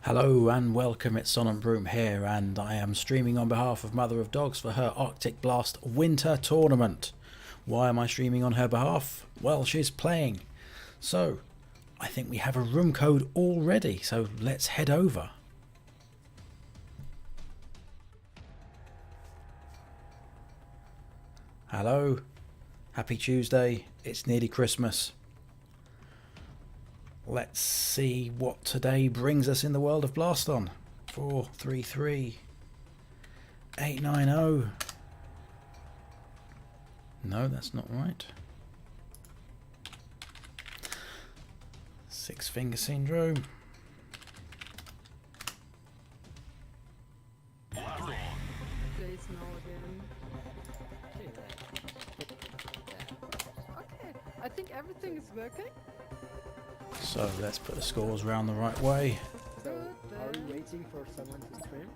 Hello and welcome, it's Son and Broom here, and I am streaming on behalf of Mother of Dogs for her Arctic Blast Winter Tournament. Why am I streaming on her behalf? Well, she's playing. So, I think we have a room code already, so let's head over. Hello, happy Tuesday, it's nearly Christmas. Let's see what today brings us in the world of Blaston. 433 890. No, that's not right. Six Finger Syndrome. I think everything is working. So let's put the scores round the right way. So, are we waiting for someone to stream?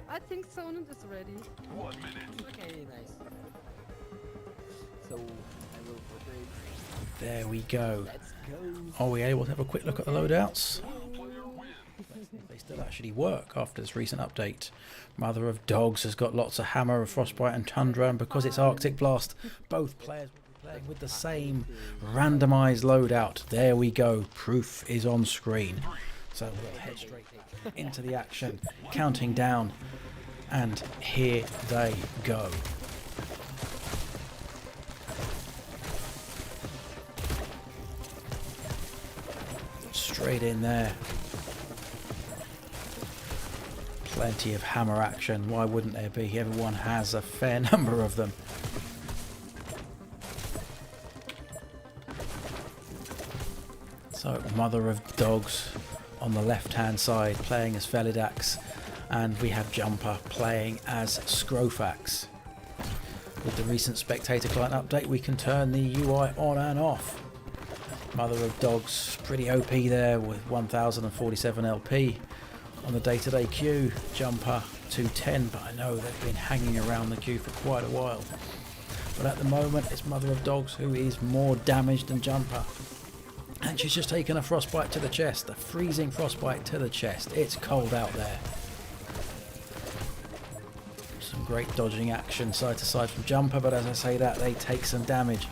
I think Sonant is ready. 1 minute. Okay, nice. So, I will prepare. There we go. Let's go. Are we able to have a quick look at the loadouts? They still actually work after this recent update. Mother of Dogs has got lots of Hammer, Frostbite and Tundra, and because it's Arctic Blast, both players will be playing with the same randomised loadout. There we go. Proof is on screen. So we'll head straight into the action, counting down, and here they go. Straight in there. Plenty of hammer action. Why wouldn't there be? Everyone has a fair number of them. So, Mother of Dogs on the left-hand side playing as Felidax, and we have Junper playing as Scrofax. With the recent Spectator Client update, we can turn the UI on and off. Mother of Dogs pretty OP there with 1047 LP on the day-to-day queue. Junper 210, but I know they've been hanging around the queue for quite a while. But at the moment it's Mother of Dogs who is more damaged than Junper. And she's just taken a frostbite to the chest, a freezing frostbite to the chest. It's cold out there. Some great dodging action side to side from Junper, but as I say that, they take some damage.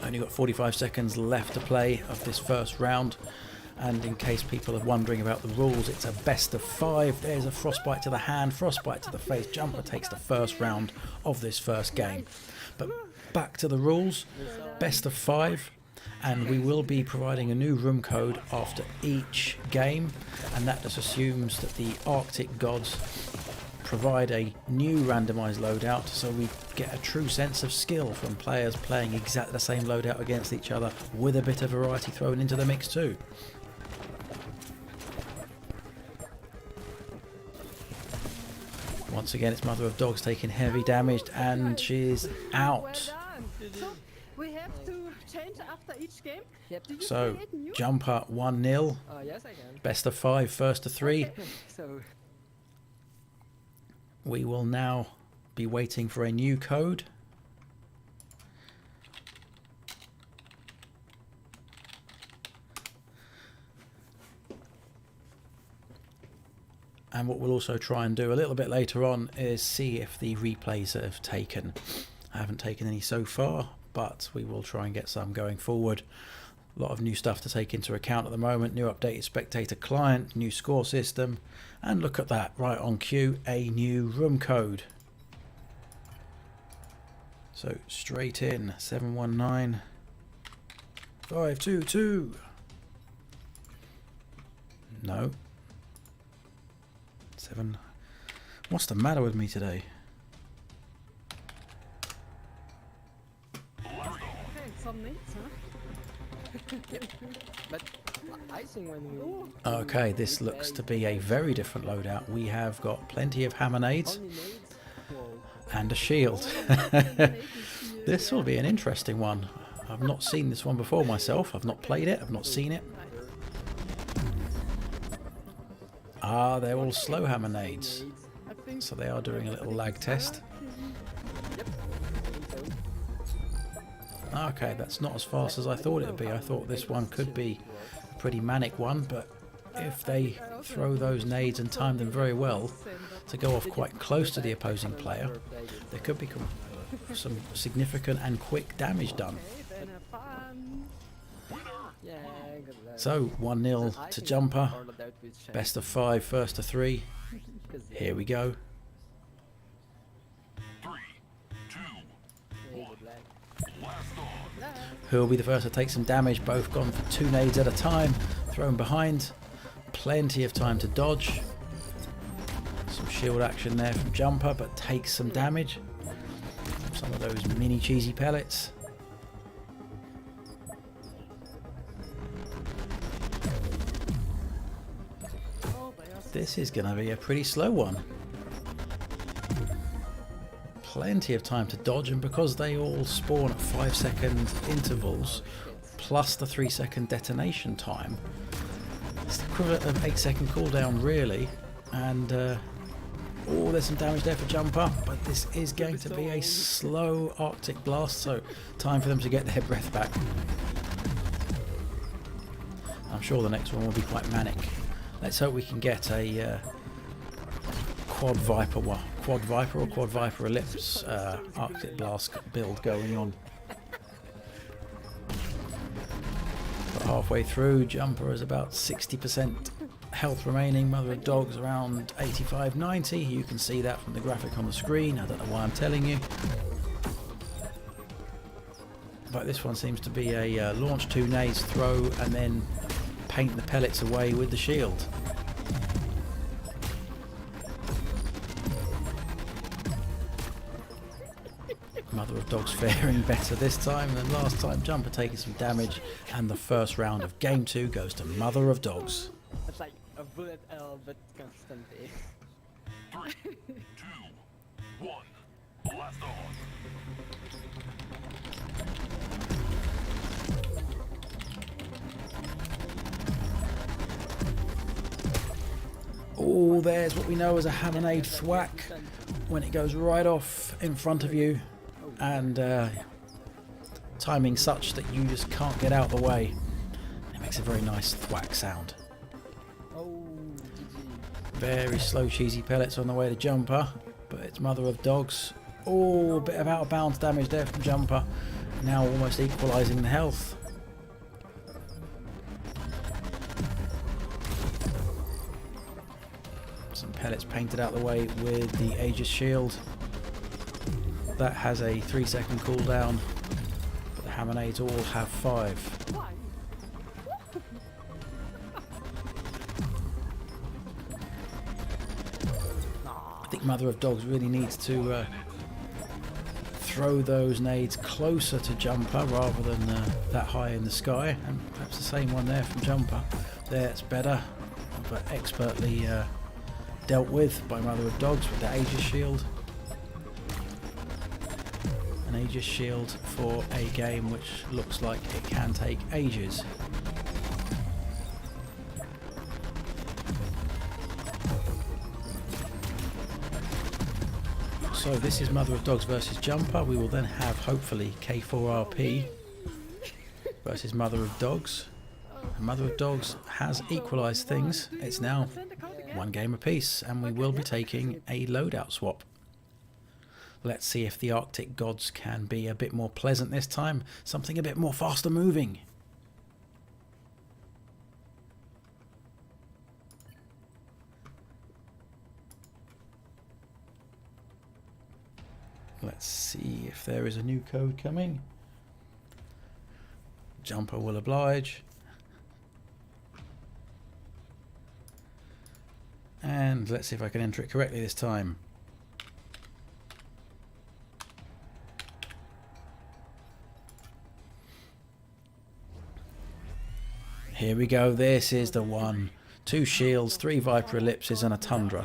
Only got 45 seconds left to play of this first round, and in case people are wondering about the rules, it's a best of 5. There's a frostbite to the hand, frostbite to the face. Junper takes the first round of this first game. But back to the rules, best of 5, and we will be providing a new room code after each game, and that just assumes that the Arctic gods provide a new randomised loadout, so we get a true sense of skill from players playing exactly the same loadout against each other, with a bit of variety thrown into the mix too. Once again, it's Mother of Dogs taking heavy damage, and she's out. Well done. So, we have to change after each game. Yep. Do you So, play it new? Jumper 1-0, Yes, I can. best of 5, first to 3. So, We will now be waiting for a new code. And what we'll also try and do a little bit later on is see if the replays have taken. I haven't taken any so far, but we will try and get some going forward. A lot of new stuff to take into account at the moment. New updated Spectator Client, new score system, and look at that, right on cue, a new room code. So straight in, 719 522. No. 7. What's the matter with me today? Okay, some needs, huh? but I think when we Okay, this looks to be a very different loadout. We have got plenty of hammerades only made, whoa, and a shield. This will be an interesting one. I've not seen this one before myself. I've not played it. I've not seen it. Ah, they're all slow hammerades. I think So they are doing a little lag test. yep. I think so. Okay, that's not as fast as I thought it would be. I thought this one could be a pretty manic one, but if they throw those nades and time them very well to go off quite close to the opposing player, there could be some significant and quick damage done. Okay, then have fun. Yeah, good luck. So 1-0 I to think Jumper. all of that will change Best of 5, first to 3. because Here we go. yeah, good luck. Who will be the first to take some damage? Both gone for 2 nades at a time. Thrown behind. Plenty of time to dodge. Some shield action there from Jumper, but takes some damage. Some of those mini cheesy pellets. Oh, they are This is going to be a pretty slow one. Plenty of time to dodge, and because they all spawn at 5-second intervals, plus the 3-second detonation time, it's the equivalent of 8-second cooldown really. And oh, there's some damage there for Jumper, but this is going to be a slow Arctic blast, so time for them to get their breath back. I'm sure the next one will be quite manic. Let's hope we can get a Quad Viper or Quad Viper Ellipse Arctic Blast build going on. But halfway through, Jumper is about 60% health remaining, Mother of Dogs around 85-90. You can see that from the graphic on the screen. I don't know why I'm telling you. But this one seems to be a launch 2 nades, throw, and then paint the pellets away with the shield. Mother of Dogs faring better this time than last time. Jumper taking some damage, and the first round of Game 2 goes to Mother of Dogs. It's like a bullet L, but constantly. 3, 2, 1, blast on! Oh, there's what we know as a hammerade thwack when it goes right off in front of you, and timing such that you just can't get out of the way. It makes a very nice thwack sound. Oh, GG. Very slow cheesy pellets on the way to Jumper, but it's Mother of Dogs. Oh, a bit of out of bounds damage there from Jumper, now almost equalising the health. Some pellets painted out the way with the Aegis shield. That has a 3-second cooldown, but the Hammerades all have 5. Why? I think Mother of Dogs really needs to throw those nades closer to Jumper rather than that high in the sky, and perhaps the same one there from Jumper. There, it's better, but expertly dealt with by Mother of Dogs with the Aegis shield. An Aegis shield for a game which looks like it can take ages. So this is Mother of Dogs versus Jumper. We will then have hopefully K4RP versus Mother of Dogs. And Mother of Dogs has equalised things. It's now Send the code again. 1 game apiece, and we will be taking a loadout swap. Let's see if the Arctic gods can be a bit more pleasant this time, something a bit more faster moving. Let's see if there is a new code coming. Jumper will oblige. And let's see if I can enter it correctly this time. Here we go, this is the one. 2 shields, 3 Viper Ellipses and a Tundra.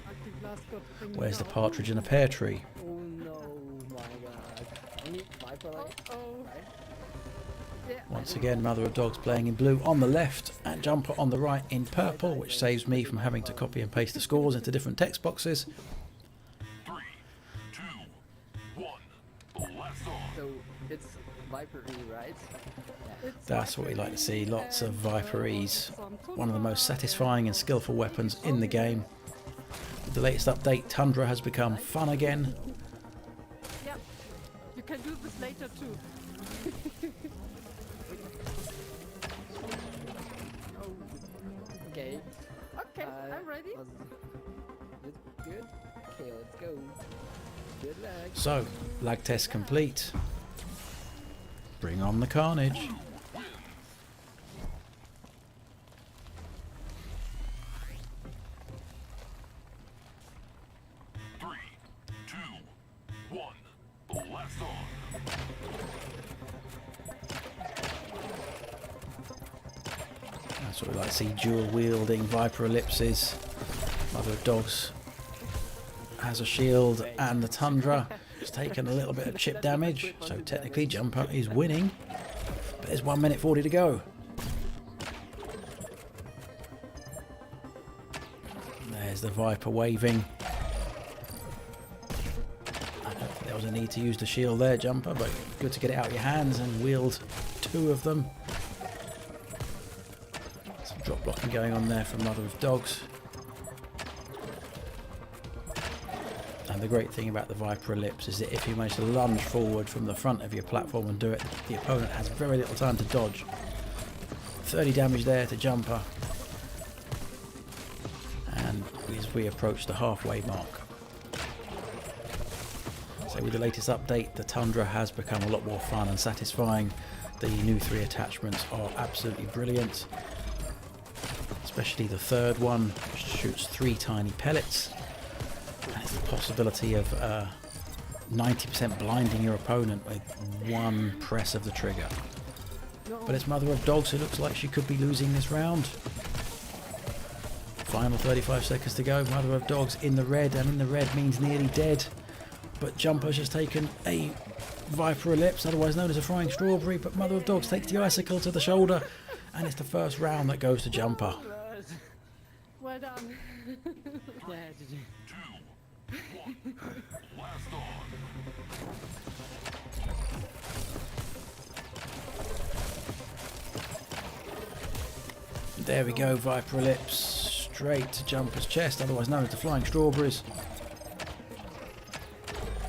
Arctic Blast got thingy Where's the now. partridge in a pear tree? Oh no, my god. I need Viper like, Oh. right? Yeah. Once again, Mother of Dogs playing in blue on the left and Jumper on the right in purple, which saves me from having to copy and paste the scores into different text boxes. 3, 2, 1, blast on! So It's Viper E, right? It's That's what we like to see, lots of Viper E's. some One of the most Tundra satisfying and skillful weapons in the game. With the latest update, Tundra has become fun again. Yep. You can do this later too. Okay. Okay, I'm ready. Good. Okay, let's go. Good luck. So, lag test complete. Bring on the carnage. Three, two, one. Blast on. That's what we like to see, dual wielding Viper ellipses. Mother of Dogs has a shield and the Tundra has taken a little bit of chip damage, so technically Junper is winning, but there's 1 minute 40 to go. There's the Viper waving. I don't think there was a need to use the shield there, Junper, but good to get it out of your hands and wield 2 of them. Some drop blocking going on there from Mother of Dogs. And the great thing about the Viper Ellipse is that if you manage to lunge forward from the front of your platform and do it, the opponent has very little time to dodge. 30 damage there to Junper. And as we approach the halfway mark. So with the latest update, the Tundra has become a lot more fun and satisfying. The new 3 attachments are absolutely brilliant. Especially the third one, which shoots 3 tiny pellets. And it's the possibility of 90% blinding your opponent with 1 press of the trigger. But it's Mother of Dogs who looks like she could be losing this round. Final 35 seconds to go. Mother of Dogs in the red, and in the red means nearly dead. But Jumper's just taken a Viper Ellipse, otherwise known as a Flying Strawberry, but Mother of Dogs takes the icicle to the shoulder, and it's the first round that goes to Junper. Well done. Yeah, GG. Two, one. Blast on. There we go, Viper Ellipse straight to Jumper's chest, otherwise known as the Flying Strawberries.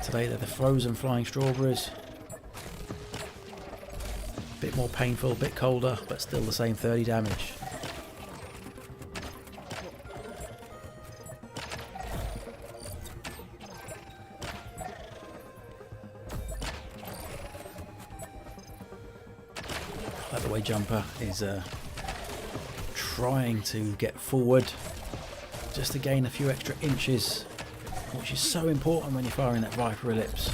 Today they're the frozen Flying Strawberries. Bit more painful, bit colder, but still the same 30 damage. I like the way Junper is trying to get forward just to gain a few extra inches, which is so important when you're firing that Viper Ellipse.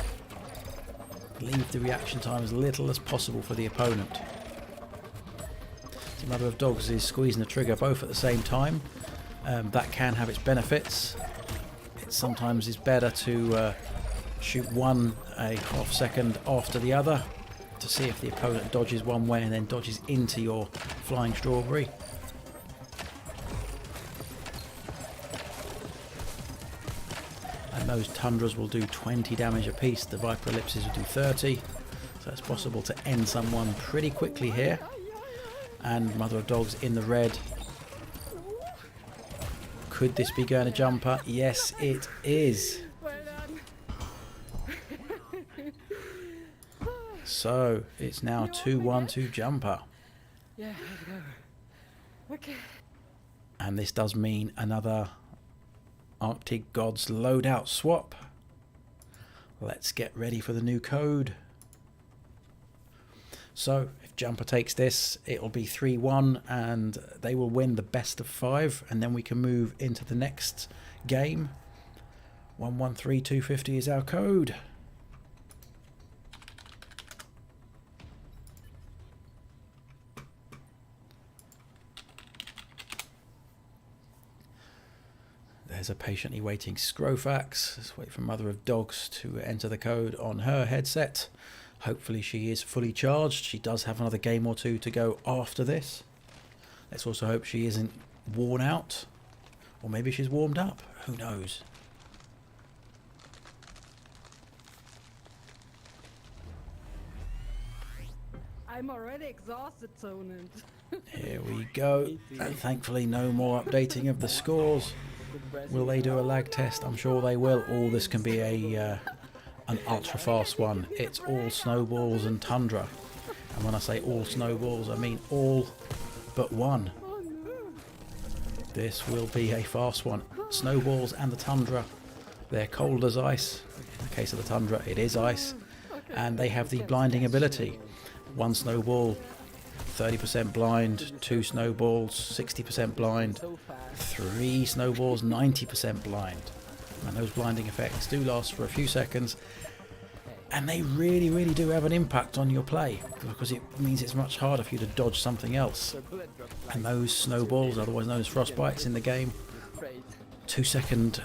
Leave the reaction time as little as possible for the opponent. The Mother of Dogs is squeezing the trigger both at the same time. That can have its benefits. It sometimes is better to shoot one a half second after the other to see if the opponent dodges one way and then dodges into your Flying Strawberry. And those Tundras will do 20 damage apiece. The Viper Ellipses will do 30. So it's possible to end someone pretty quickly here. And Mother of Dogs in the red. Could this be going to Junper? Yes, it is. Well done. So it's now 2-1 to Junper. Yeah, let's go. Okay. And this does mean another Arctic Gods loadout swap. Let's get ready for the new code. So if Junper takes this, it'll be 3-1 and they will win the best of 5, and then we can move into the next game. 113250 is our code. There's a patiently waiting Scrofax. Let's wait for Mother of Dogs to enter the code on her headset. Hopefully she is fully charged. She does have another game or 2 to go after this. Let's also hope she isn't worn out. Or maybe she's warmed up. Who knows? I'm already exhausted, Sonant. Here we go. And thankfully no more updating of the scores. Will they do a lag test? I'm sure they will. Oh, this can be a an ultra fast one. It's all snowballs and tundra. And when I say all snowballs, I mean all but one. Oh no. This will be a fast one. Snowballs and the tundra, they're cold as ice. In the case of the tundra, it is ice. And they have the blinding ability. One snowball, 30% blind. Two snowballs, 60% blind. So fast. Three snowballs, 90% blind. And those blinding effects do last for a few seconds. And they really, really do have an impact on your play, because it means it's much harder for you to dodge something else. The bullet drop And those snowballs, otherwise known as frostbites in the game, straight. 2-second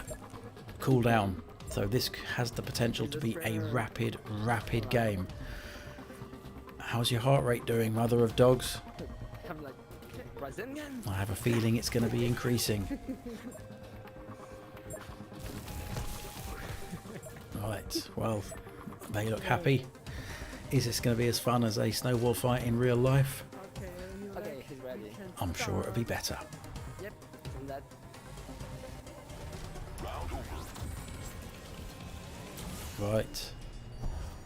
cooldown. So this has the potential to be a rapid game. How's your heart rate doing, mother of dogs? I'm like Brazilian. I have a feeling it's going to be increasing. Right, well, they look happy. Is this going to be as fun as a snowball fight in real life? Okay, when you Okay, like, he's ready. you can I'm sure it'll be better. Yep. And that. Round over. Right.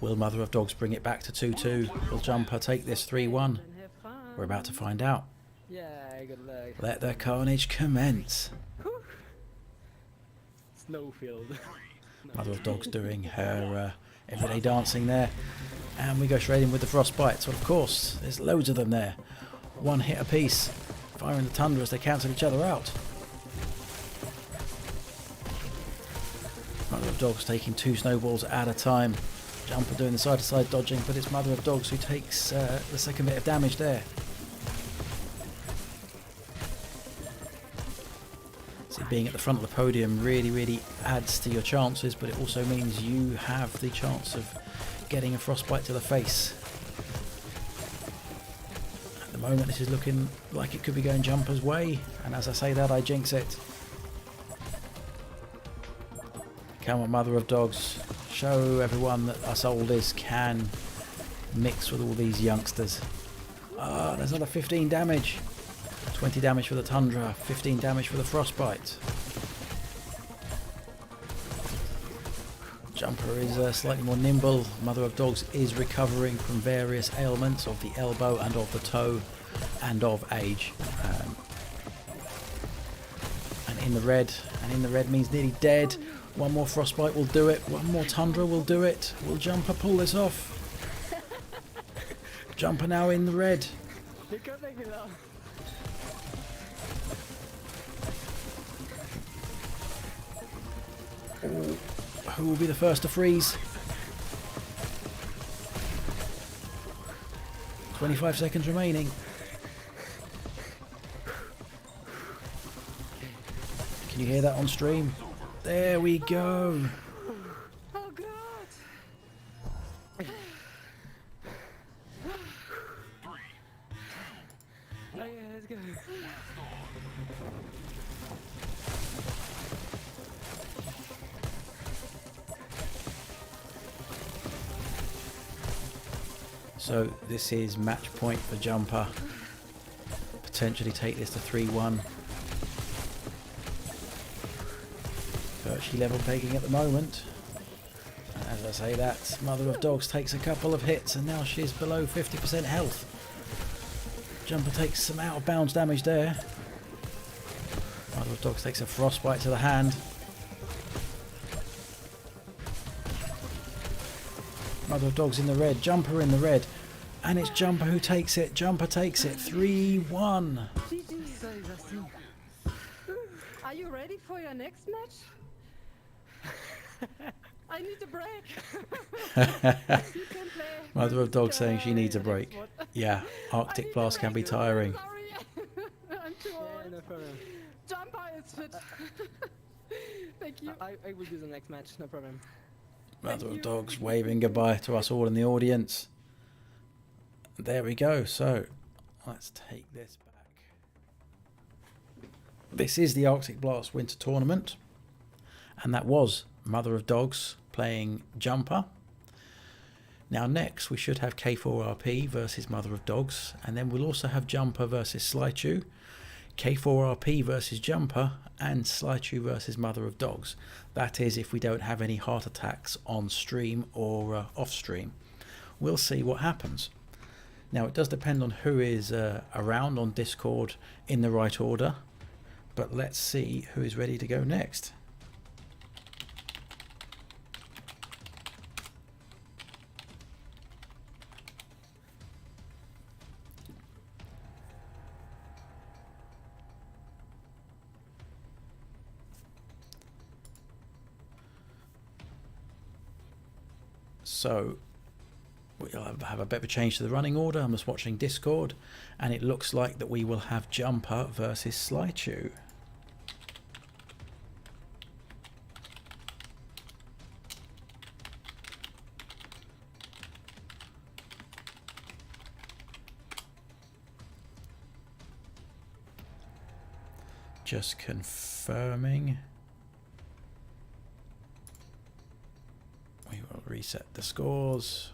Will Mother of Dogs bring it back to 2-2? Will Jumper take this 3-1? and have fun. We're about to find out. Yeah, good luck. Let the carnage commence. Snowfield. Mother of Dogs doing her everyday dancing there. And we go straight in with the frostbite. So of course, there's loads of them there. One hit apiece. Firing the tundra as they cancel each other out. Mother of Dogs taking 2 snowballs at a time. Jumper doing the side-to-side dodging, but it's Mother of Dogs who takes the second bit of damage there. See, being at the front of the podium really adds to your chances, but it also means you have the chance of getting a frostbite to the face. At the moment, this is looking like it could be going Jumper's way, and as I say that, I jinx it. Come on, Mother of Dogs. Show everyone that us oldies can mix with all these youngsters. Ah, there's another 15 damage. 20 damage for the tundra, 15 damage for the frostbite. Jumper is slightly more nimble. Mother of Dogs is recovering from various ailments of the elbow and of the toe and of age. And in the red means nearly dead. One more frostbite will do it. One more tundra will do it. Will Jumper pull this off? Jumper now in the red. You can't make me laugh. Who will be the first to freeze? 25 seconds remaining. Can you hear that on stream? There we go. Oh god! Oh yeah, let's go. So this is match point for Jumper. Potentially take this to 3-1. Virtually level pegging at the moment. And as I say that, Mother of Dogs takes a couple of hits and now she's below 50% health. Jumper takes some out of bounds damage there. Mother of Dogs takes a frostbite to the hand. Mother of Dogs in the red, Jumper in the red. And it's Jumper who takes it. Jumper takes it. 3-1. GG. Sorry, Justin. Are you ready for your next match? I need a break. You can play. Mother of Dogs saying she needs a the break. next one. Yeah, I Arctic need a Blast can be break. tiring. Sorry. I'm too Yeah, old. no problem. Jumper is fit. Thank you. I will do the next match, no problem. Mother of you. Dogs waving goodbye to us all in the audience. There we go. So let's take this back. This is the Arctic Blast Winter Tournament, and that was Mother of Dogs playing Jumper. Now next we should have K4RP versus Mother of Dogs, and then we'll also have Junper versus Slychuu, K4RP versus Junper, and Slychuu versus Mother of Dogs. That is if we don't have any heart attacks on stream or off stream. We'll see what happens. Now it does depend on who is around on Discord in the right order, but let's see who is ready to go next. So we'll have a bit of a change to the running order. I'm just watching Discord, and it looks like that we will have Junper versus Slychuu. Just confirming. We will reset the scores.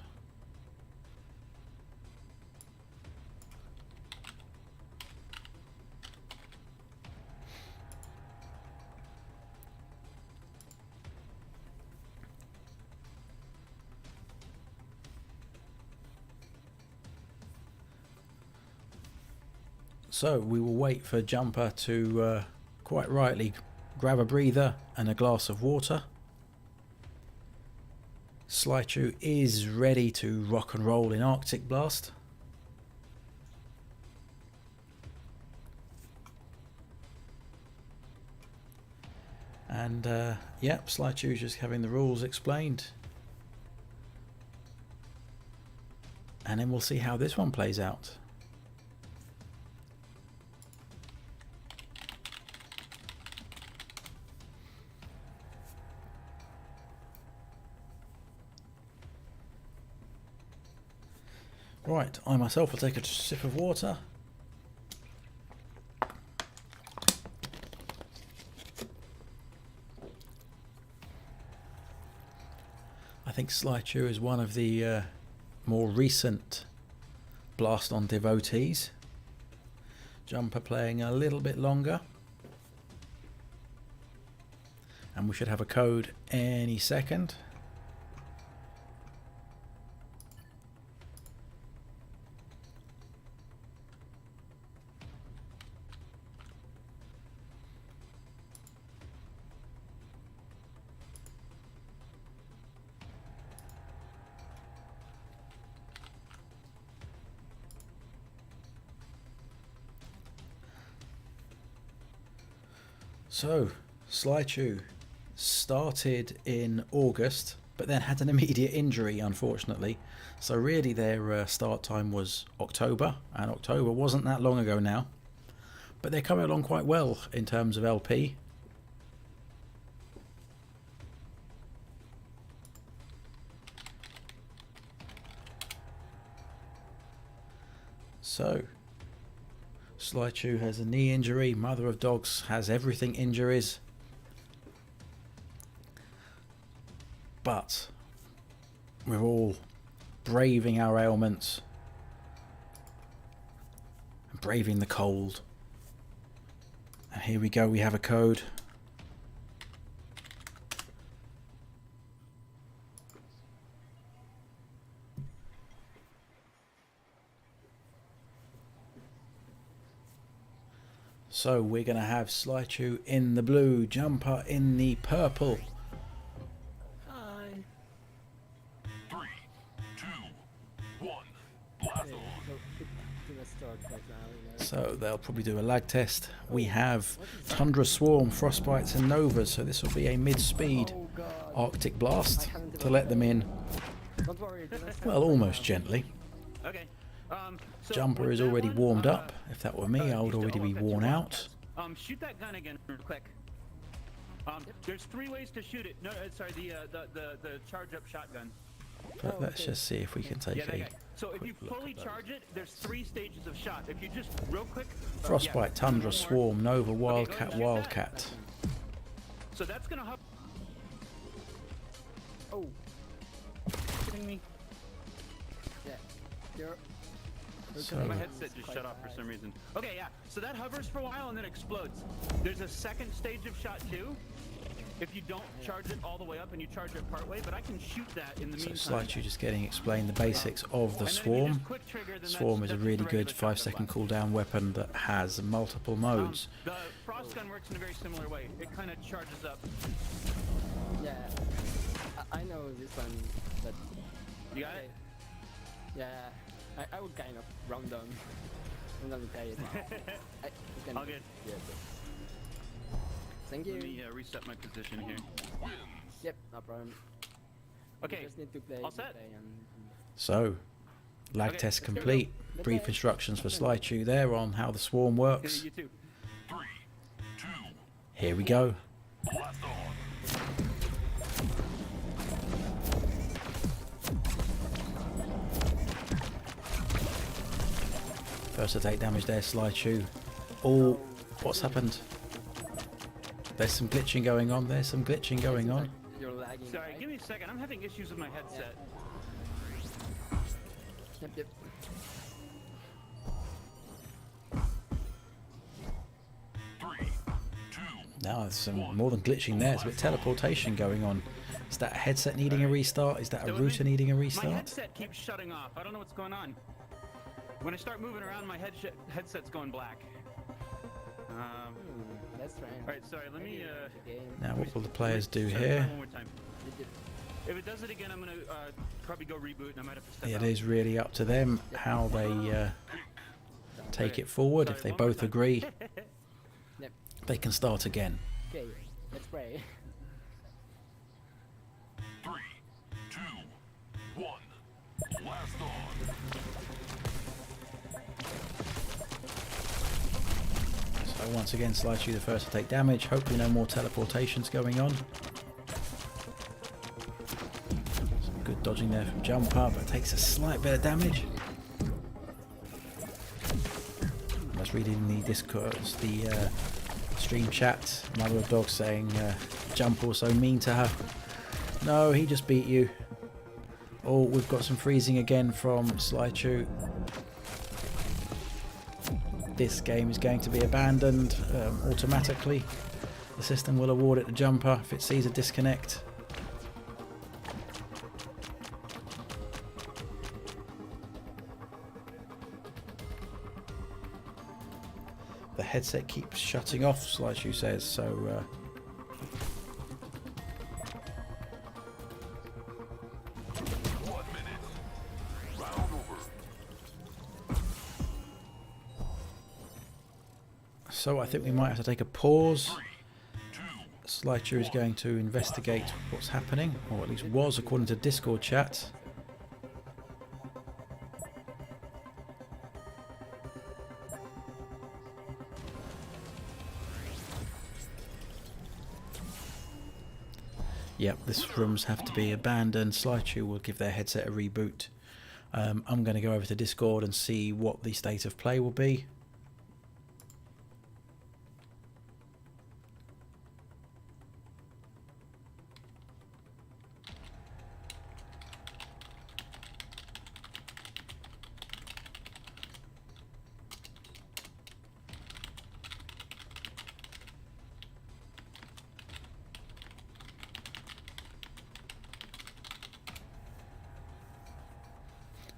So we will wait for Junper to quite rightly grab a breather and a glass of water. Slychuu is ready to rock and roll in Arctic Blast. And yep, Slychuu just having the rules explained. And then we'll see how this one plays out. Right, I myself will take a sip of water. I think Slychuu is one of the more recent Blaston devotees. Junper playing a little bit longer. And we should have a code any second. So, Slychuu started in August, but then had an immediate injury, unfortunately. So really their start time was October, and October wasn't that long ago now. But they're coming along quite well in terms of LP. So, Slychuu has a knee injury, Mother of Dogs has everything injuries. But we're all braving our ailments and braving the cold. And here we go, we have a code. So we're going to have Slychuu in the blue, Junper in the purple. Hi. 3, 2, 1. Blast on. Gonna start right now, you know. So they'll probably do a lag test. We have Tundra Swarm, Frostbites and Novas, so this will be a mid-speed Oh god. Arctic Blast to let them in, Don't worry, gonna start well, right almost now. Okay. gently. So Jumper with is that already one, warmed up. If that were me, I would you already still- be okay, worn you're out. Shoot that gun again real quick. There's 3 ways to shoot it. No, sorry, the charge up shotgun. But let's just see if we can take Yeah, that a guy. So if you quick look fully at those. charge it, there's 3 stages of shot. If you just real quick. Frostbite, yeah, Tundra, one more. Swarm, Nova, Okay, Wildcat, go ahead, shoot Wildcat. So that's gonna help. Oh, Kidding me? You're So- My headset just shut off for some reason. Okay, yeah. So that hovers for a while and then explodes. There's a second stage of shot 2. If you don't charge it all the way up and you charge it part way, but I can shoot that in the So meantime. Slychuu just getting explained the basics of the And then if you swarm. just quick trigger, then Swarm is that's a just really the good regular 5-second shotgun cooldown weapon that has multiple modes. blast. The frost gun works in a very similar way. It kind of charges up. yeah. I know this one, but You got it? yeah, I would kind of round down. I'm gonna try it. I can, All good. Yeah, but thank Let you. me reset my position here. Yep, no problem. Okay. You just need to play. All set? play and So, lag Okay, test let's go. complete. Let's Brief go. instructions for Slychuu there on how the swarm works. You too. 3, 2, Here we go. blast on. First to take damage there, Slychuu. Oh, what's happened? There's some glitching going on. There's some glitching going on. You're lagging. Sorry, right? give me a second. I'm having issues with my headset. Yep. 3, 2, Now there's some more than glitching there. There's a bit of teleportation going on. Is that a headset needing a restart? Is that a Still with me? router needing a My restart? headset keeps shutting off. I don't know what's going on. When I start moving around, my headset's going black. That's right. All right, sorry. Let me. Now what will the players do Shut it here? down one more time. If it does it again, I'm gonna probably go reboot, and I might have to step It out. is really up to them how they take it forward. If they Sorry, one more both time. agree, Yep. they can start again. Okay, let's pray. 3, 2, 1, blast on. So once again, Slychuu the first to take damage. Hopefully no more teleportations going on. Some good dodging there from Junper, but takes a slight bit of damage. I was reading the discourse, the stream chat. Mother of Dog saying Junper was so mean to her. No, he just beat you. Oh, we've got some freezing again from Slychuu. This game is going to be abandoned automatically. The system will award it to Junper if it sees a disconnect. The headset keeps shutting off, Slychuu says, so 1 minute. Round over. so I think we might have to take a pause. 3, 2, Slychuu is going to investigate what's happening, or at least was according to Discord chat. Yep, this rooms have to be abandoned. Slychuu will give their headset a reboot. I'm going to go over to Discord and see what the state of play will be.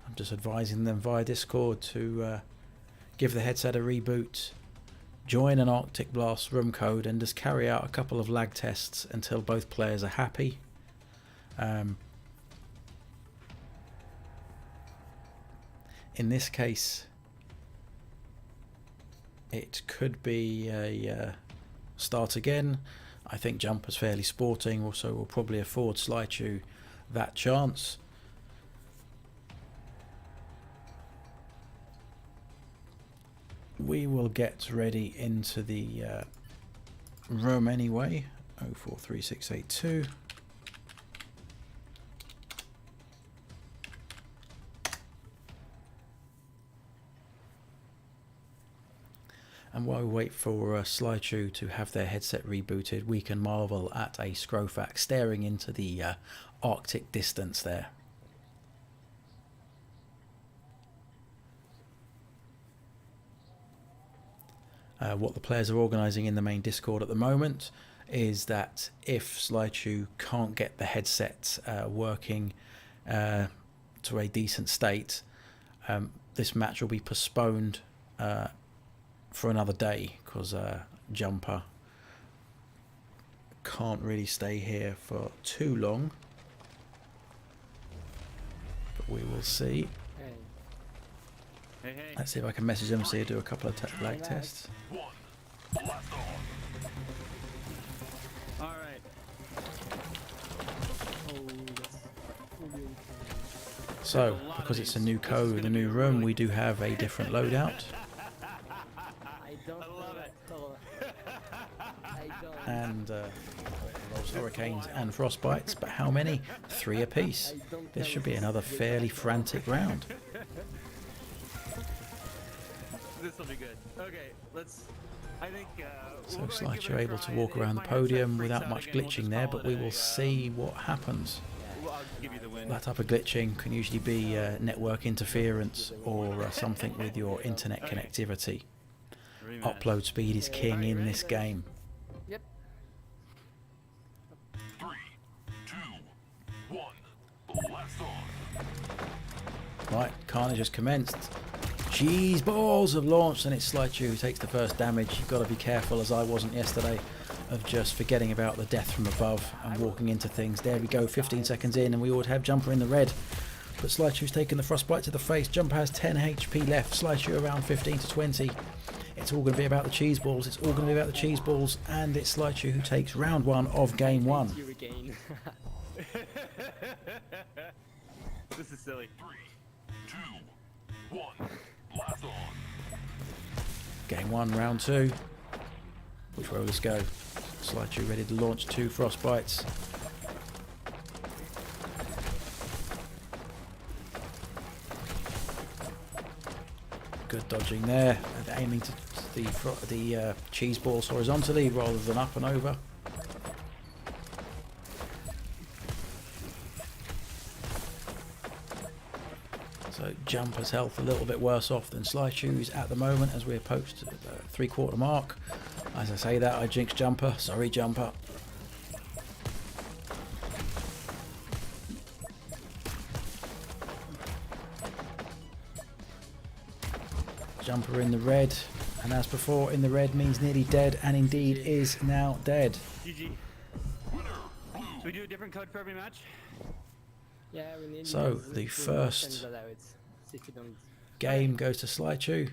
I'm just advising them via Discord to give the headset a reboot, join an Arctic Blast room code, and just carry out a couple of lag tests until both players are happy. In this case, it could be a start again. I think Jumper's fairly sporting, also will probably afford Slychuu that chance. We will get ready into the room anyway. 043682. And while we wait for Slychuu to have their headset rebooted, we can marvel at a Scrofax staring into the Arctic distance there. What the players are organising in the main Discord at the moment is that if Slychuu can't get the headset working to a decent state, this match will be postponed for another day, because Junper can't really stay here for too long. But we will see. Hey. Hey, hey. Let's see if I can message them, see, do a couple of lag tests. One. Blast on. All right. So, because it's a new code, a new room, we do have a different loadout. I don't love it. I don't. And involves hurricanes and frostbites, but how many? 3 apiece. This should be another fairly frantic round. This will be good. Okay, let's. I think. So we'll go and give Slychuu it a able to try, walk and if around the my headset podium freaks without out much again, we'll glitching just there, call but it we a, will see what happens. Well, I'll give you the win. That type of glitching can usually be network interference or something with your internet connectivity. Rematch. Upload speed is king in this game. Yep. 3, 2, 1. Blast on. Right, carnage has commenced. Cheese balls have launched, and it's Slychuu who takes the first damage. You've got to be careful, as I wasn't yesterday, of just forgetting about the death from above and walking into things. There we go, 15 seconds in, and we would have Junper in the red. But Slychoo's taken the frostbite to the face. Junper has 10 HP left. Slychuu around 15 to 20. It's all going to be about the cheese balls. It's all going to be about the cheese balls, and it's Slychuu who takes round 1 of game 1. You again. This is silly. 3, 2, 1. Blast on. Game 1, round 2. Which way will this go? Slychuu ready to launch 2 frostbites. Good dodging there. And aiming to the cheese balls horizontally rather than up and over. So Jumper's health a little bit worse off than Slychoo's at the moment as we approach the 3/4 mark. As I say that, I jinxed Junper. Sorry, Junper. Junper in the red, and as before, in the red means nearly dead, and indeed is now dead. GG. Should we do a different code for every match? Yeah, we need So, these the to first send that out, so if you don't- Game goes to Slychuu.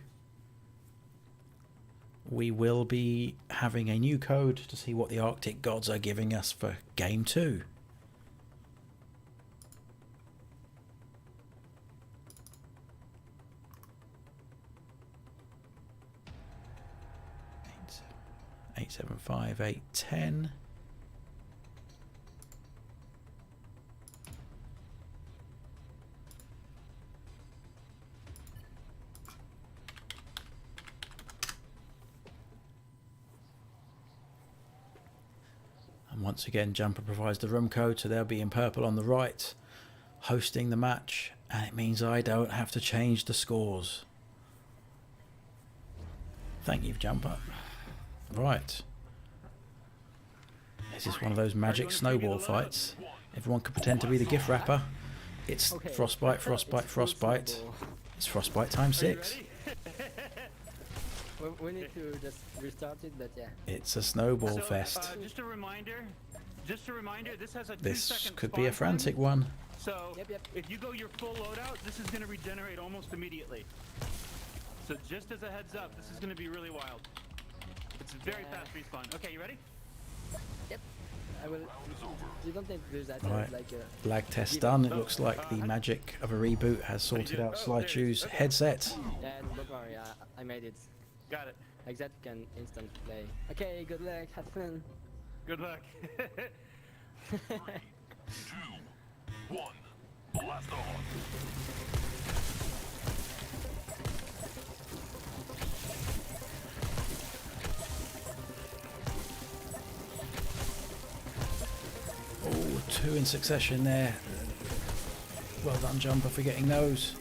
We will be having a new code to see what the Arctic gods are giving us for game 2. Eight, 7, 5, 8, 10. And once again, Junper provides the room code, so they'll be in purple on the right, hosting the match, and it means I don't have to change the scores. Thank you, Junper. Right. This is one of those magic snowball fights. Everyone could pretend to be the gift wrapper. It's Okay. frostbite, frostbite, It's full frostbite. snowball. It's frostbite times 6. We need to just restart it, but yeah. It's a snowball So, fest. just a reminder. This has a 2-second This could be a spawn time. frantic one. So Yep. if you go your full loadout, this is going to regenerate almost immediately. So just as a heads up, this is going to be really wild. It's very Yeah. fast respawn. Okay, you ready? Yep. I will. You don't need to do that. Right. Like Lag test done. It looks like the magic of a reboot has sorted out Slychoo's headset. yeah, don't worry. I made it. Got it. Like that can instant play. Okay, good luck. Have fun. Good luck. 2, 1. Blast on. Oh, 2 in succession there. Well done, Junper, for getting those.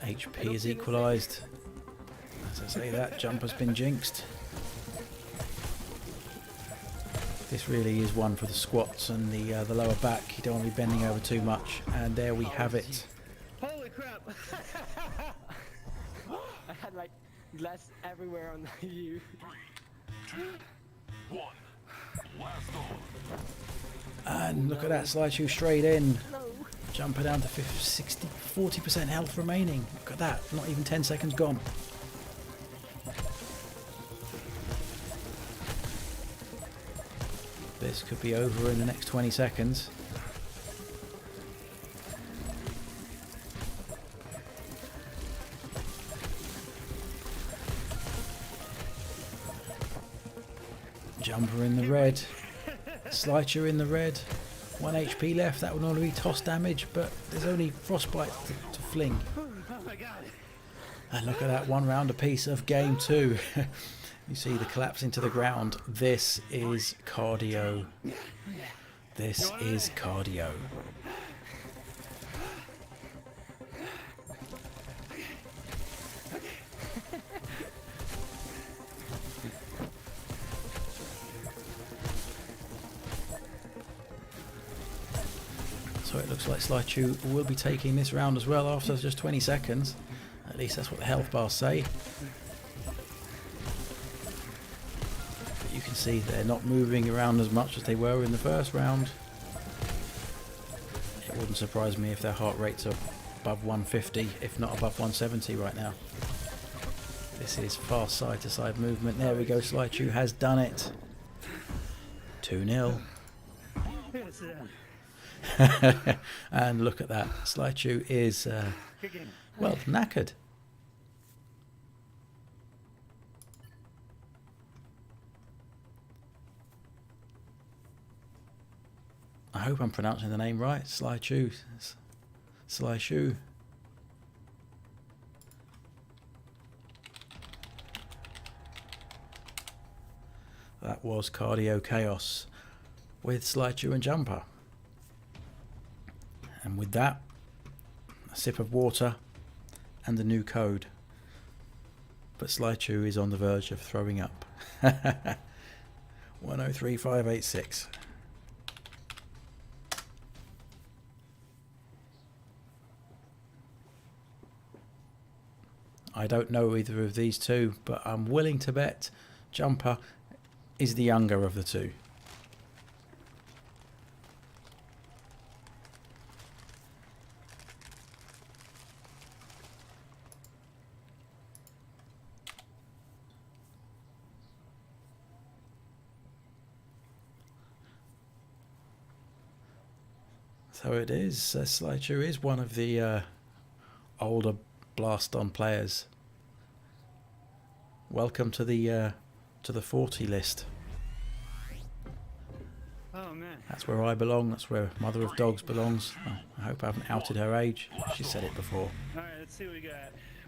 HP is equalised. As I say that, Jumper's been jinxed. This really is one for the squats and the lower back. You don't want to be bending over too much. And there we have it. Holy crap! I had like glass everywhere on you. 3, 2, 1. Blaston. And look at that, Slychuu straight in. No. Jumper down to 40% health remaining. Look at that, not even 10 seconds gone. This could be over in the next 20 seconds. Jumper in the red. Slychuu in the red. 1 HP left. That would normally be toss damage, but there's only frostbite to fling. Oh my god. And look at that, 1 round apiece of game 2. You see the collapse into the ground. This is cardio. This is cardio. So it looks like Slychuu will be taking this round as well after just 20 seconds. At least that's what the health bars say. But you can see they're not moving around as much as they were in the first round. It wouldn't surprise me if their heart rates are above 150, if not above 170 right now. This is fast side to side movement. There we go, Slychuu has done it. 2-0. And look at that, Slychuu is well, knackered. I hope I'm pronouncing the name right. Slychuu. Slychuu. That was Cardio Chaos with Slychuu and Jumper. And with that, a sip of water and the new code. But Slychuu is on the verge of throwing up. 103586. I don't know either of these two, but I'm willing to bet Jumper is the younger of the two. So it is. Slychuu is one of the older Blaston players. Welcome to the 40 list. Oh man. That's where I belong. That's where Mother of Dogs belongs. Oh, I hope I haven't outed her age. She said it before. Alright, let's see what we got.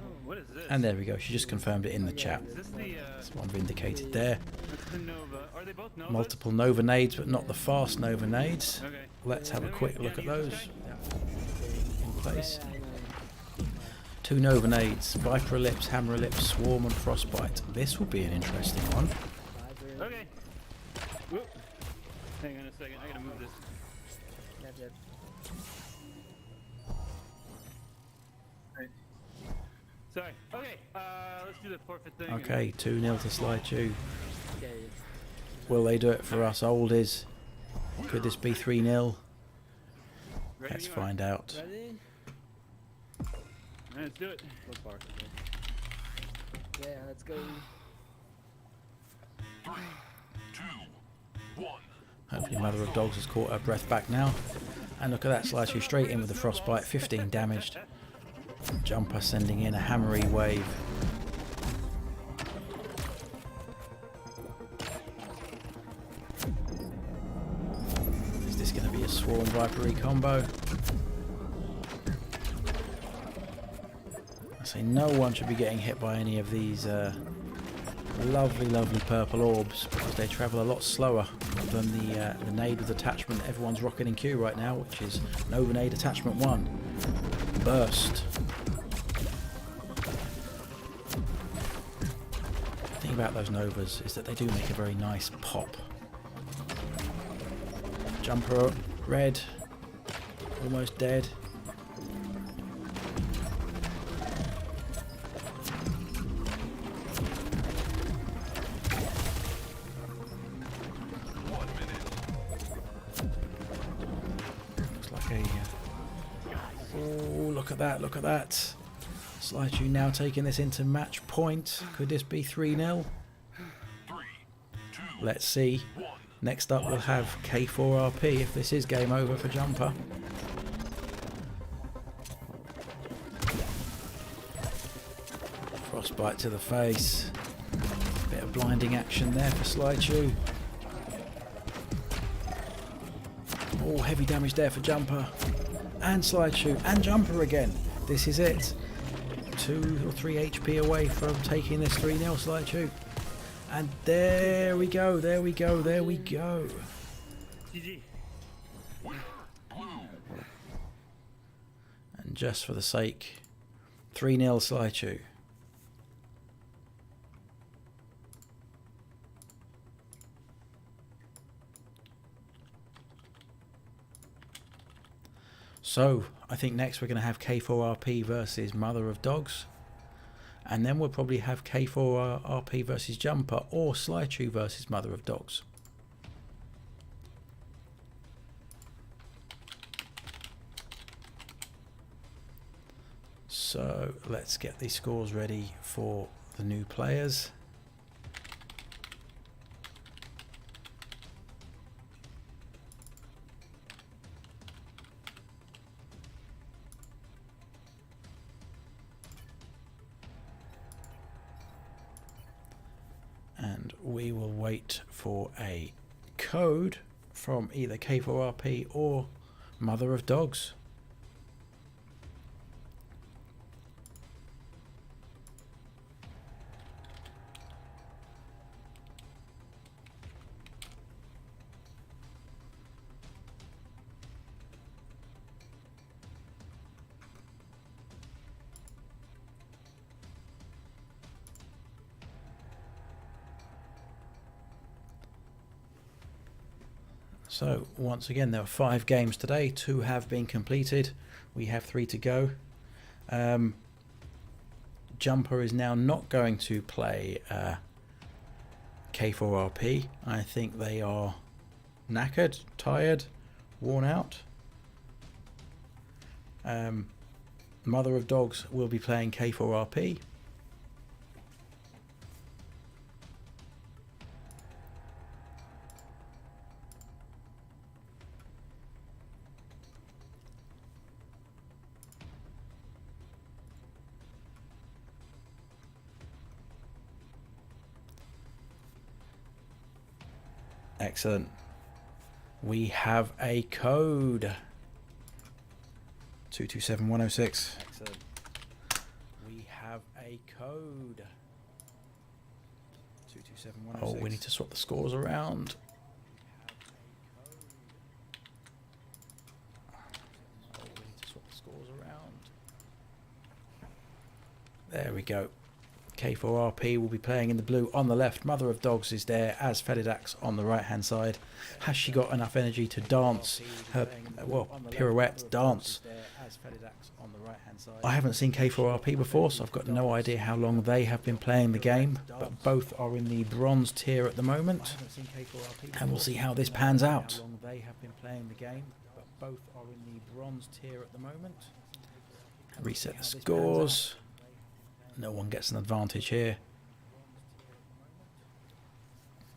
Oh, what is this? And there we go. She just confirmed it in the chat. Is this the That's one vindicated there. that's the Nova. Are they both Novas? Multiple Nova nades, but not the fast Nova nades. Okay. Let's have a quick look at those. In place. Yeah, I know. 2 Nova nades, Viper Ellipse, Hammer Ellipse, Swarm and Frostbite. This will be an interesting one. Okay. Whoop. Hang on a second. I gotta move this. That's it. Sorry. Okay. Let's do the forfeit thing. Okay, 2-0 to Slychuu. Okay. Will they do it for us oldies? Could this be 3-0? Ready Let's when you are. find out. Ready? Alright, let's do it. What part? Yeah, let's go. 3, 2, 1. Hopefully Mother of Dogs has caught her breath back now. And look at that, Slychuu straight in with the Frostbite, 15 damaged. Jumper sending in a hammery wave. Is this going to be a Swarm Vipery combo? I say no one should be getting hit by any of these lovely, lovely purple orbs because they travel a lot slower than the nade with attachment everyone's rocking in queue right now, which is Nova Nade Attachment 1. Burst. about those Novas is that they do make a very nice pop. Jumper red, almost dead. Looks like a... oh, look at that, look at that. Slychuu now taking this into match point. Could this be 3-0? 3, 2, Let's see. 1. Next up we'll have K4RP if this is game over for Junper. Frostbite to the face. Bit of blinding action there for Slychuu. Oh, heavy damage there for Junper. And Slychuu. And Junper again. This is it. 2 or 3 HP away from taking this 3-0 Slychuu. And there we go, there we go, there we go. GG. And just for the sake, 3-0 Slychuu. So, I think next we're going to have K4RP versus Mother of Dogs. And then we'll probably have K4RP versus Junper or Slychuu versus Mother of Dogs. So let's get these scores ready for the new players. And we will wait for a code from either K4RP or Mother of Dogs. So once again, there are 5 games today. 2 have been completed. We have 3 to go. Junper is now not going to play K4RP. I think they are knackered, tired, worn out. Mother of Dogs will be playing K4RP. Excellent. We have a code. 227106. Excellent. We have a code. 227106. Oh, we need to swap the scores around. Oh, we need to swap the scores around. There we go. K4RP will be playing in the blue on the left. Mother of Dogs is there as Felidax on the right hand side. Has she got enough energy to dance her, well, pirouette, dance? I haven't seen K4RP before, so I've got no idea how long they have been playing the game, but both are in the bronze tier at the moment, and we'll see how this pans out. Reset the scores. No one gets an advantage here.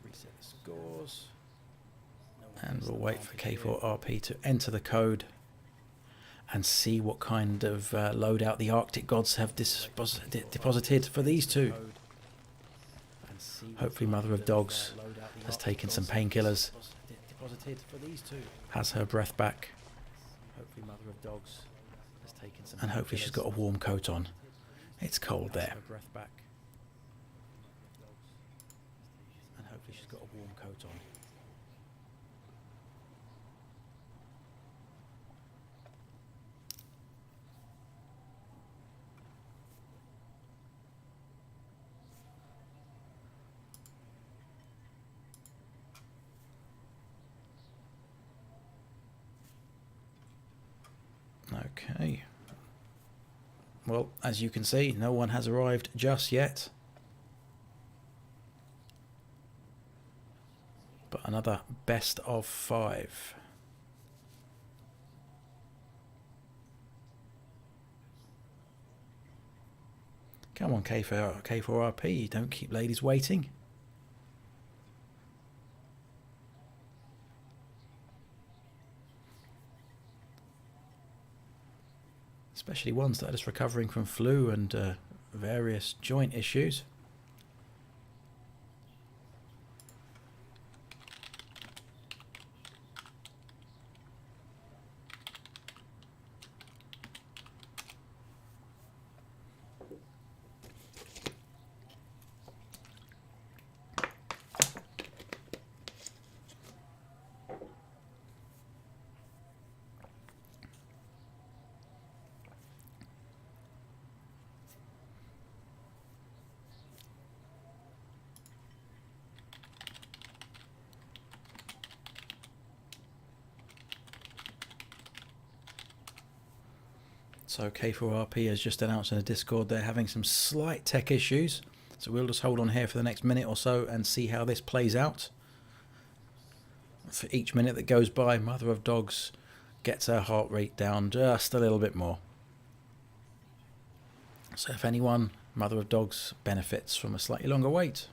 Reset the scores. And we'll wait for K4RP to enter the code and see what kind of loadout the Arctic gods have deposited for these two. Hopefully Mother of Dogs has taken some painkillers. Has her breath back. And hopefully she's got a warm coat on. It's cold there. And hopefully she's got a warm coat on. Okay. Well, as you can see, no one has arrived just yet. But another best of 5. Come on, K4RP, don't keep ladies waiting. Especially ones that are just recovering from flu and various joint issues. So K4RP has just announced in the Discord they're having some slight tech issues. So we'll just hold on here for the next minute or so and see how this plays out. For each minute that goes by, Mother of Dogs gets her heart rate down just a little bit more. So if anyone, Mother of Dogs benefits from a slightly longer wait.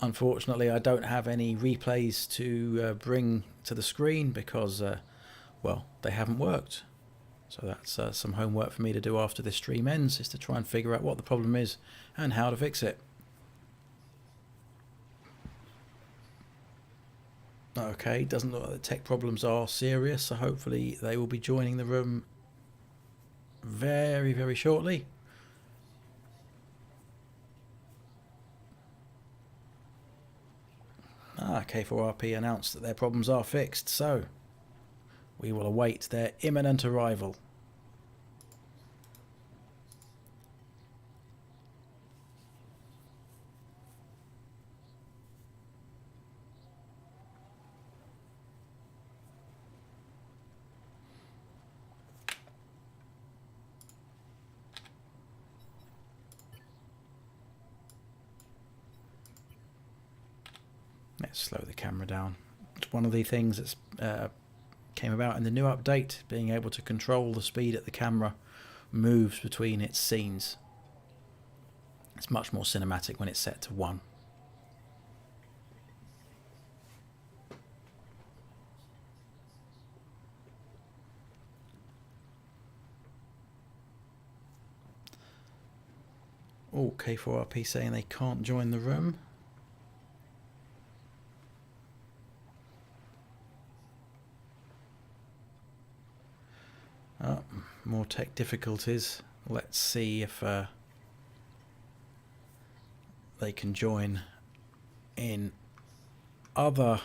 Unfortunately, I don't have any replays to bring to the screen because, well, they haven't worked. So that's some homework for me to do after this stream ends, is to try and figure out what the problem is and how to fix it. Okay, doesn't look like the tech problems are serious, so hopefully they will be joining the room very, very shortly. K4RP announced that their problems are fixed, so we will await their imminent arrival. Let's slow the camera down. It's one of the things that's came about in the new update, being able to control the speed that the camera moves between its scenes. It's much more cinematic when it's set to 1. Oh, K4RP saying they can't join the room. More tech difficulties. Let's see if they can join. In other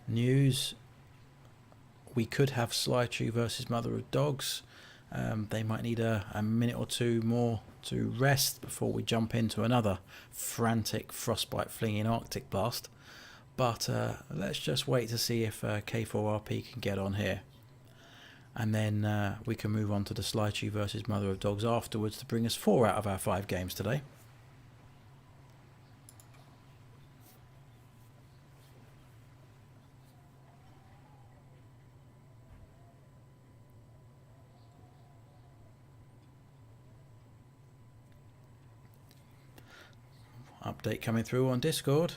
news, we could have Slychuu versus Mother of Dogs. They might need a minute or two more to rest before we jump into another frantic frostbite flinging Arctic blast. But let's just wait to see if K4RP can get on here. And then we can move on to the Slychuu versus Mother of Dogs afterwards to bring us 4 out of our 5 games today. Update coming through on Discord.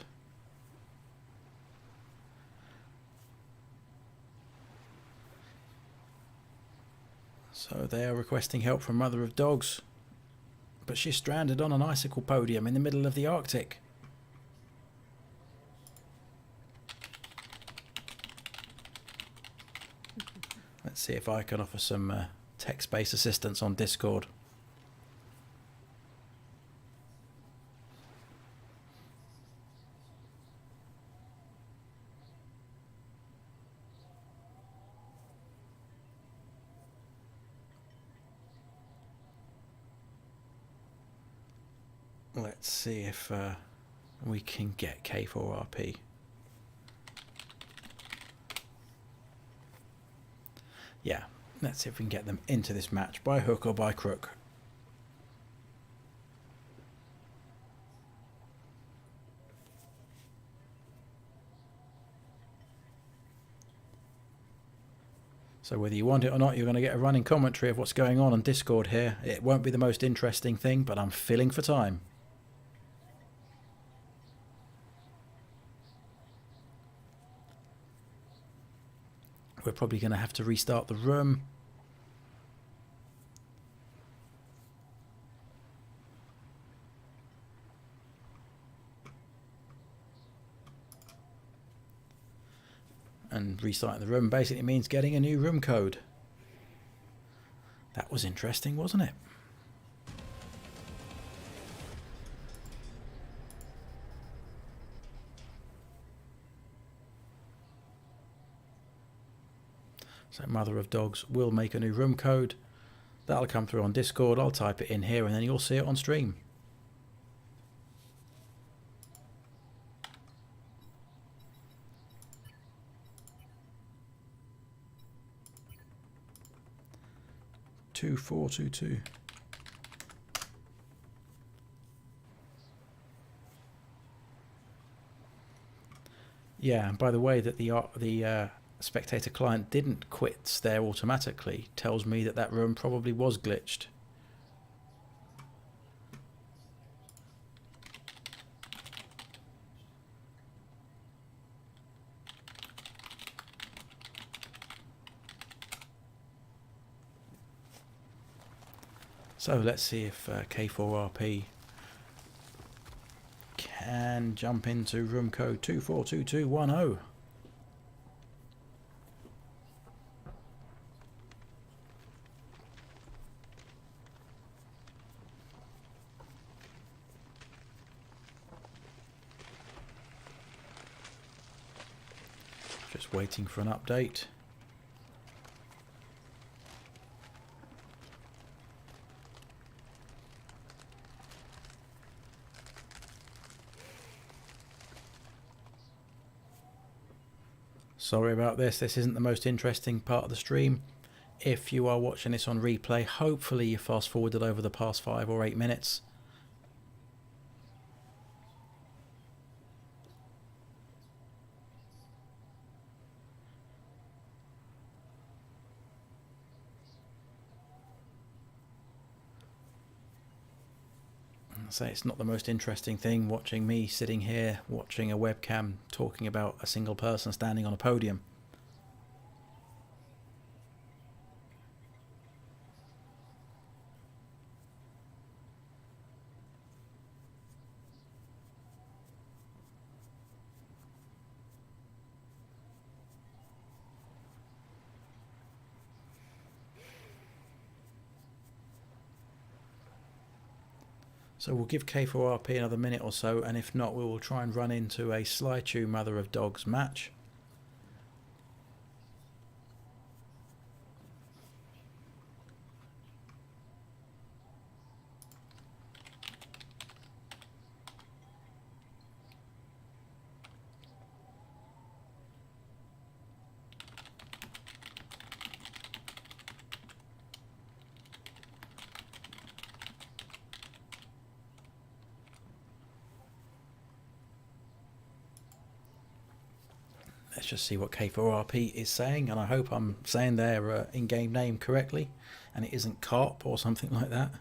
So they are requesting help from Mother of Dogs, but she's stranded on an icicle podium in the middle of the Arctic. Let's see if I can offer some text-based assistance on Discord. Let's see if we can get K4RP. Yeah, let's see if we can get them into this match by hook or by crook. So whether you want it or not, you're going to get a running commentary of what's going on Discord here. It won't be the most interesting thing, but I'm filling for time. We're probably going to have to restart the room. And restarting the room basically means getting a new room code. That was interesting, wasn't it? So Mother of Dogs will make a new room code. That'll come through on Discord. I'll type it in here and then you'll see it on stream. Two, 4, 2, 2. Yeah, and by the way, that the spectator client didn't quit there automatically tells me that that room probably was glitched. So let's see if K4RP can jump into room code 242210. Just waiting for an update. Sorry about this. This isn't the most interesting part of the stream. If you are watching this on replay, hopefully you fast forwarded over the past 5 or 8 minutes. So it's not the most interesting thing watching me sitting here watching a webcam talking about a single person standing on a podium. So we'll give K4RP another minute or so, and if not, we will try and run into a Slychuu Mother of Dogs match. Let's just see what K4RP is saying, and I hope I'm saying their in-game name correctly and it isn't COP or something like that.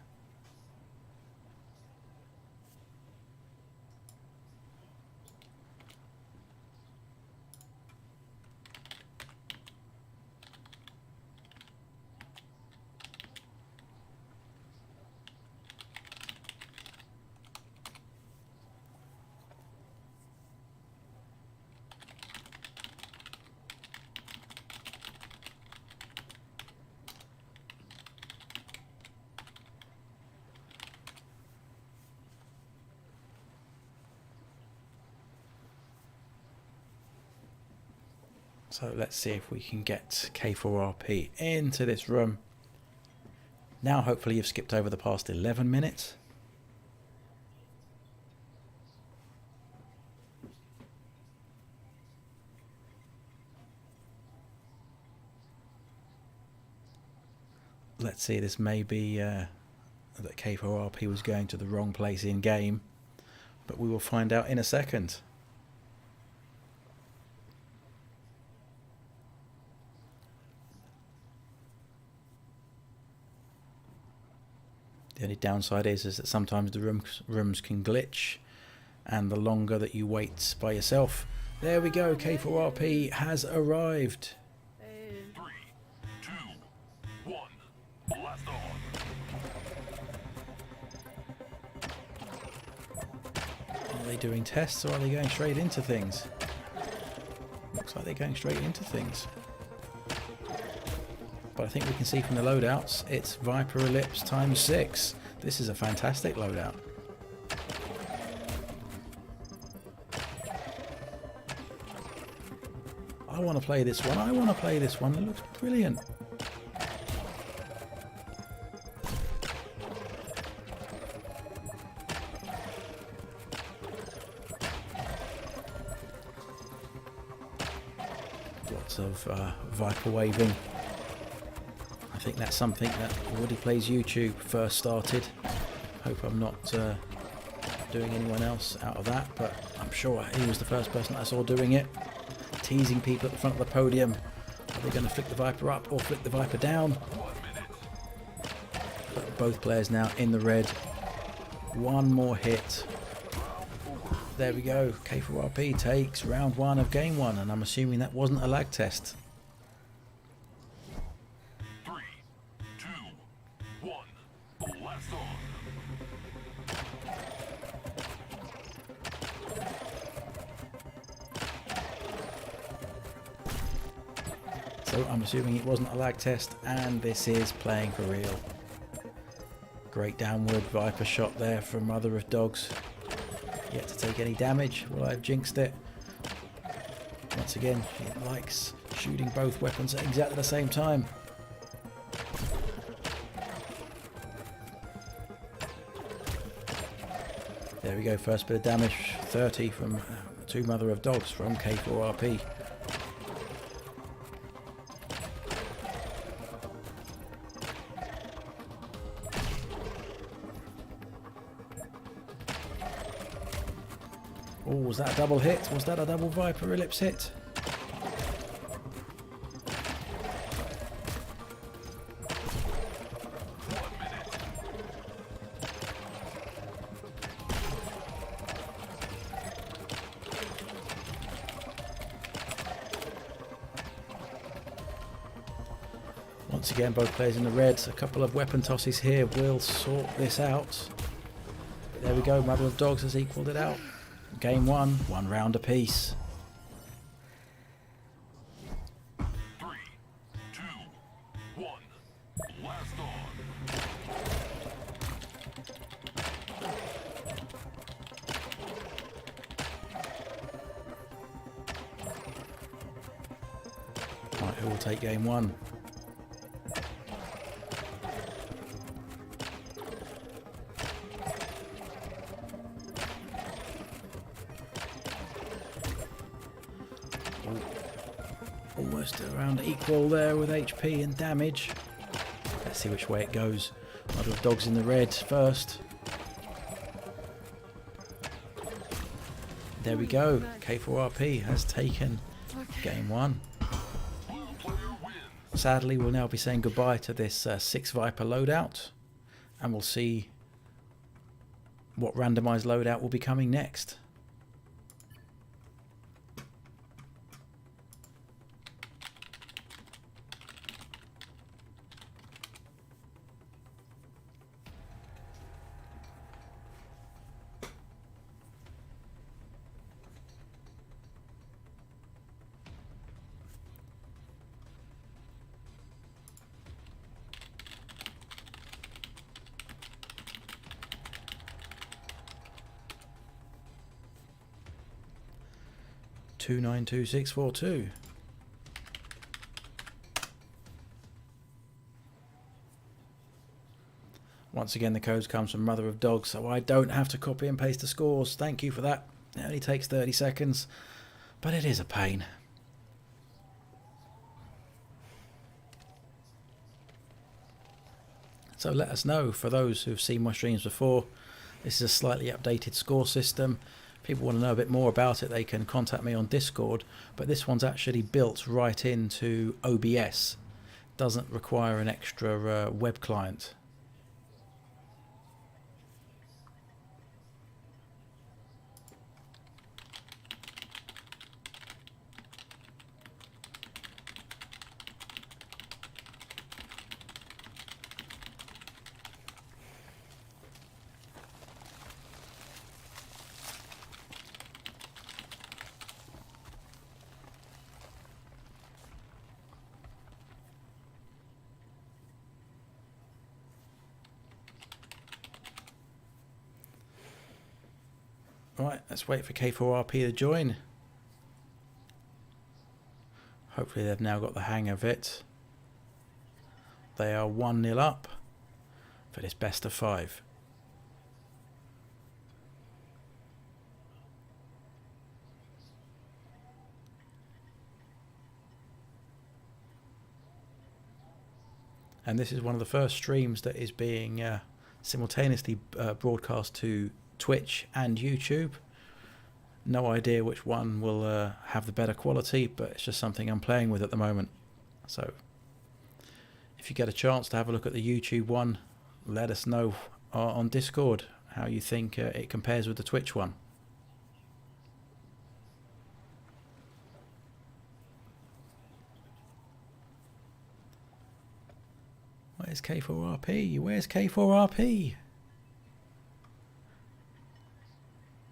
So let's see if we can get K4RP into this room. Now hopefully you've skipped over the past 11 minutes. let's see, this may be that K4RP was going to the wrong place in game, but we will find out in a second. The only downside is that sometimes the rooms can glitch, and the longer that you wait by yourself. There we go, K4RP has arrived. Hey, 3, 2, 1. Blast on. Are they doing tests or are they going straight into things? Looks like they're going straight into things. But I think we can see from the loadouts, it's Viper Ellipse times 6. This is a fantastic loadout. I want to play this one. I want to play this one. It looks brilliant. Lots of Viper waving. I think that's something that Woody Plays YouTube first started. Hope I'm not doing anyone else out of that, but I'm sure he was the first person I saw doing it. Teasing people at the front of the podium. Are they going to flick the Viper up or flick the Viper down? But both players now in the red. One more hit. There we go. K4RP takes round 1 of game 1, and I'm assuming that wasn't a lag test. 3, 2, 1. Blast on. So I'm assuming it wasn't a lag test, and this is playing for real. Great downward Viper shot there from Mother of Dogs. Yet to take any damage. Well, I've jinxed it. Once again, she likes shooting both weapons at exactly the same time. There we go, first bit of damage, 30 from 2 Mother of Dogs from K4RP. Oh, was that a double hit? Was that a double Viper Ellipse hit? Once again, both players in the red. A couple of weapon tosses here will sort this out. There we go, Mother of Dogs has equalled it out. Game 1, 1 round apiece. 3, 2, 1. Blast on. Right, who will take game 1? Almost around equal there with HP and damage. Let's see which way it goes. Mother of Dogs in the red first. There we go. K4RP has taken game 1. Sadly, we'll now be saying goodbye to this 6 Viper loadout, and we'll see what randomized loadout will be coming next. Two 92642. Once again, the code comes from Mother of Dogs, so I don't have to copy and paste the scores. Thank you for that. It only takes 30 seconds, but it is a pain. So let us know, for those who've seen my streams before, this is a slightly updated score system. People want to know a bit more about it, they can contact me on Discord, but this one's actually built right into OBS. Doesn't require an extra web client. Right, let's wait for K4RP to join. Hopefully they've now got the hang of it. They are 1-0 up for this best of 5. And this is one of the first streams that is being simultaneously broadcast to Twitch and YouTube. No idea which one will have the better quality, but it's just something I'm playing with at the moment. So if you get a chance to have a look at the YouTube one, let us know on Discord how you think it compares with the Twitch one. Where's K4RP? Where's K4RP?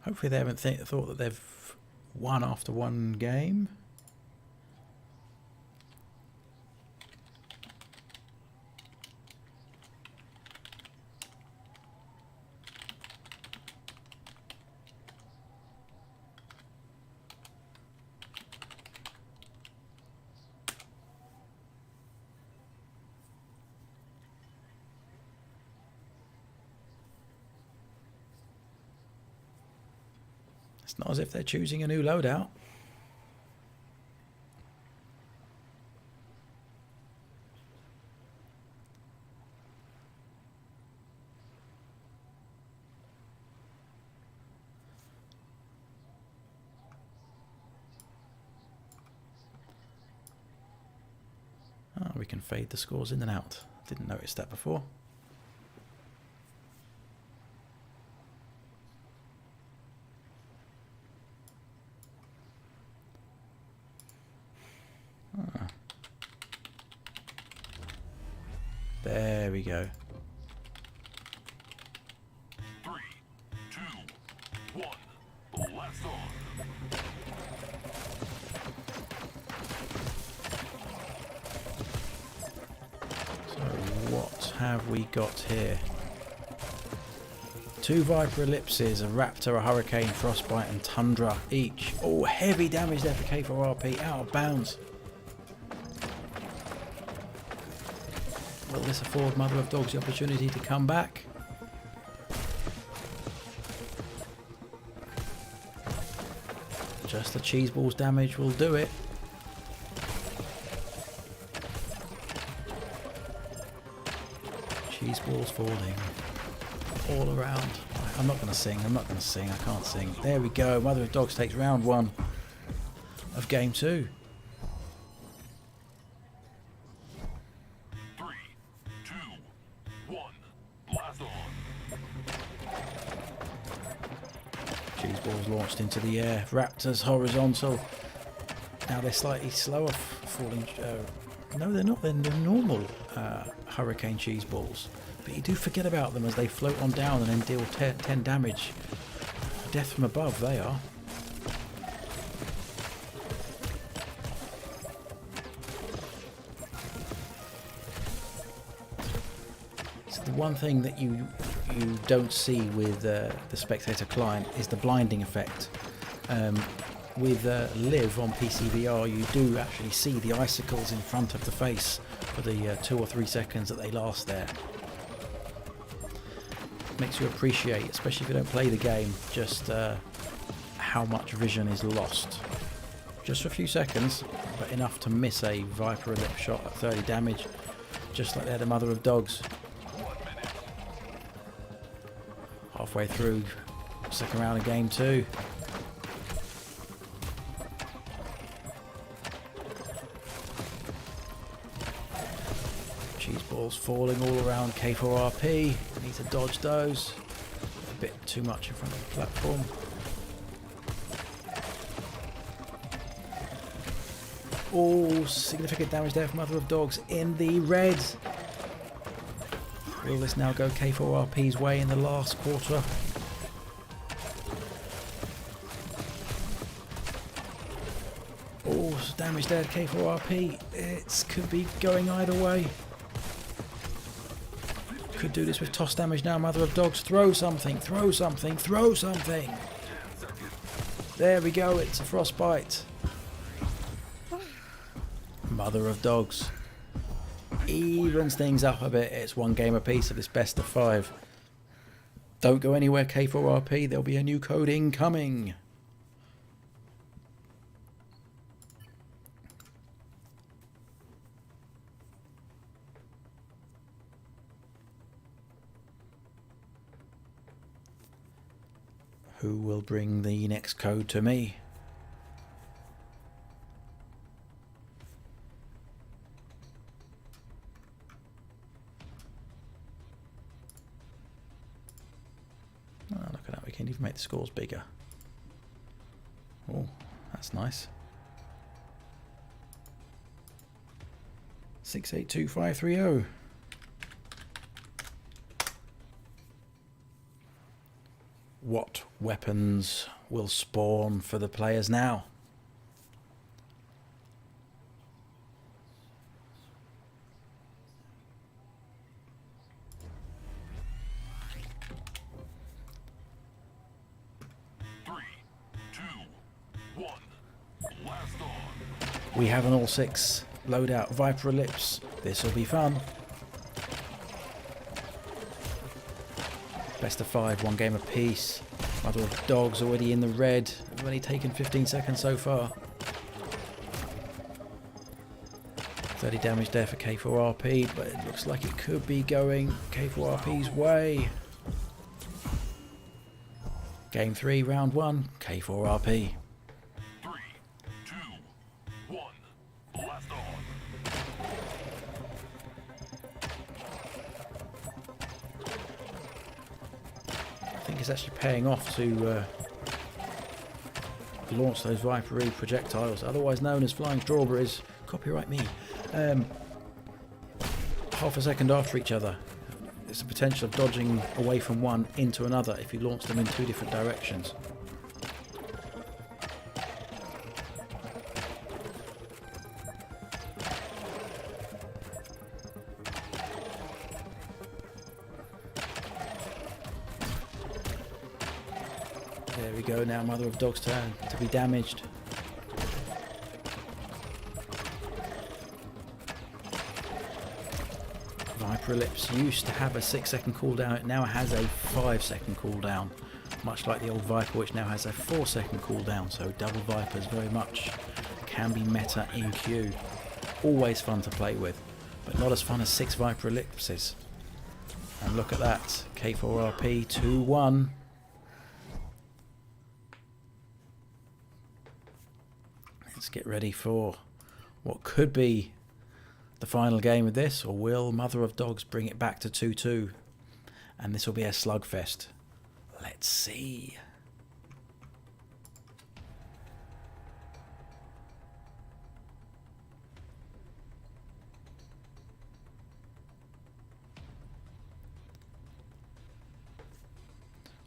Hopefully they haven't thought that they've won after one game. It's not as if they're choosing a new loadout. Oh, we can fade the scores in and out. Didn't notice that before. There we go. 3, 2, 1. Blast on. So what have we got here? 2 Viper Ellipses, a Raptor, a Hurricane, Frostbite and Tundra each. Oh, heavy damage there for K4RP, out of bounds. Will this afford Mother of Dogs the opportunity to come back? Just the cheese balls damage will do it. Cheese balls falling all around. I'm not going to sing, I can't sing. There we go, Mother of Dogs takes round 1 of game 2. 3, 2, 1. Blast on. Cheese balls launched into the air. Raptors horizontal. Now they're slightly slower falling. No, they're not. They're normal Hurricane cheese balls. But you do forget about them as they float on down and then deal 10 damage. Death from above, they are. So the one thing that you don't see with the spectator client is the blinding effect. With Live on PCVR, you do actually see the icicles in front of the face for the 2 or 3 seconds that they last there. Makes you appreciate, especially if you don't play the game, just how much vision is lost. Just for a few seconds, but enough to miss a Viper Ellipse shot at 30 damage, just like they're the Mother of Dogs. Halfway through second round of game 2. Cheese balls falling all around K4RP. Need to dodge those. A bit too much in front of the platform. Oh, significant damage there from Mother of Dogs in the red. Will this now go K4RP's way in the last quarter? Oh, damage there to K4RP. It could be going either way. Could do this with toss damage now. Mother of Dogs, throw something, throw something, throw something. There we go, it's a frostbite. Mother of Dogs evens things up a bit. It's 1 game apiece of this best of 5. Don't go anywhere, K4RP. There'll be a new code incoming. Who will bring the next code to me? Oh, look at that, we can even make the scores bigger. Oh, that's nice. 682530. What weapons will spawn for the players now? We have an all 6 loadout Viper Ellipse. This will be fun. Best of 5, 1 game apiece. Mother of Dogs already in the red. We've only taken 15 seconds so far. 30 damage there for K4RP, but it looks like it could be going K4RP's way. Game 3, round 1, K4RP. It's actually paying off to launch those Viper-y projectiles, otherwise known as flying strawberries. Copyright me. Half a second after each other. There's a potential of dodging away from one into another if you launch them in 2 different directions. There we go, now Mother of Dog's turn to be damaged. Viper Ellipse used to have a 6-second cooldown, it now has a 5-second cooldown. Much like the old Viper, which now has a 4-second cooldown, so double Vipers very much can be meta in queue. Always fun to play with, but not as fun as 6 Viper Ellipses. And look at that, K4RP 2-1. Let's get ready for what could be the final game of this, or will Mother of Dogs bring it back to 2-2? And this will be a slugfest. Let's see.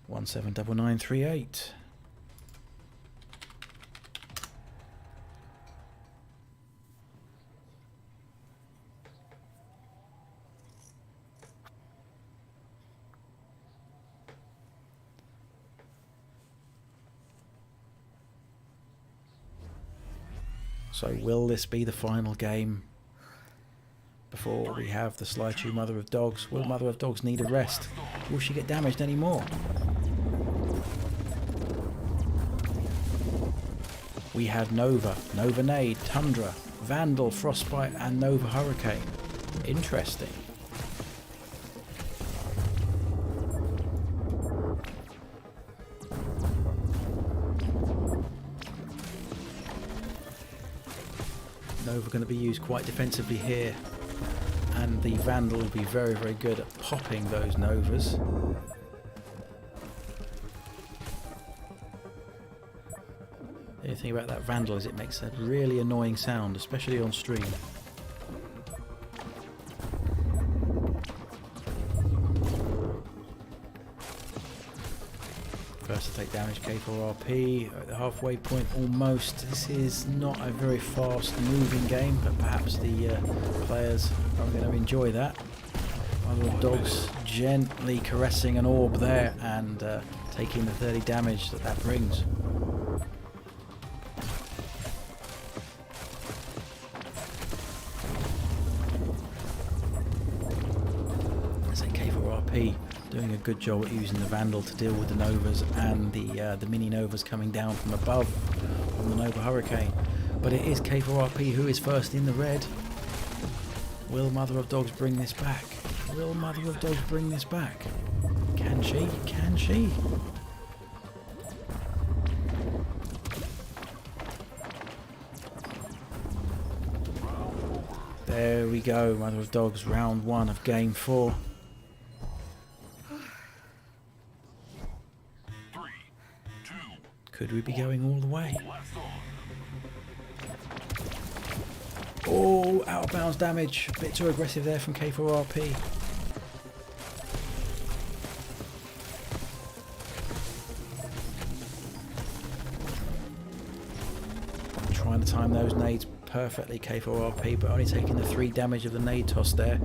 One 79938. So will this be the final game before we have the Slychuu Mother of Dogs? Will Mother of Dogs need a rest? Will she get damaged anymore? We have Nova, Nova Nade, Tundra, Vandal, Frostbite and Nova Hurricane. Interesting. Nova going to be used quite defensively here, and the Vandal will be very, very good at popping those Novas. The thing about that Vandal is it makes a really annoying sound, especially on stream. First to take damage, K4RP at the halfway point almost. This is not a very fast moving game, but perhaps the players are going to enjoy that. Mother of Dogs gently caressing an orb there and taking the 30 damage that brings. K4RP doing a good job at using the Vandal to deal with the Novas and the mini Novas coming down from above on the Nova Hurricane. But it is K4RP who is first in the red. Will Mother of Dogs bring this back? Will Mother of Dogs bring this back? Can she? Can she? There we go, Mother of Dogs, round 1 of game 4. 3, 2, Could we be going all the way? Blaston. Oh, out of bounds damage. A bit too aggressive there from K4RP. Trying to time those nades perfectly, K4RP, but only taking the 3 damage of the nade toss there.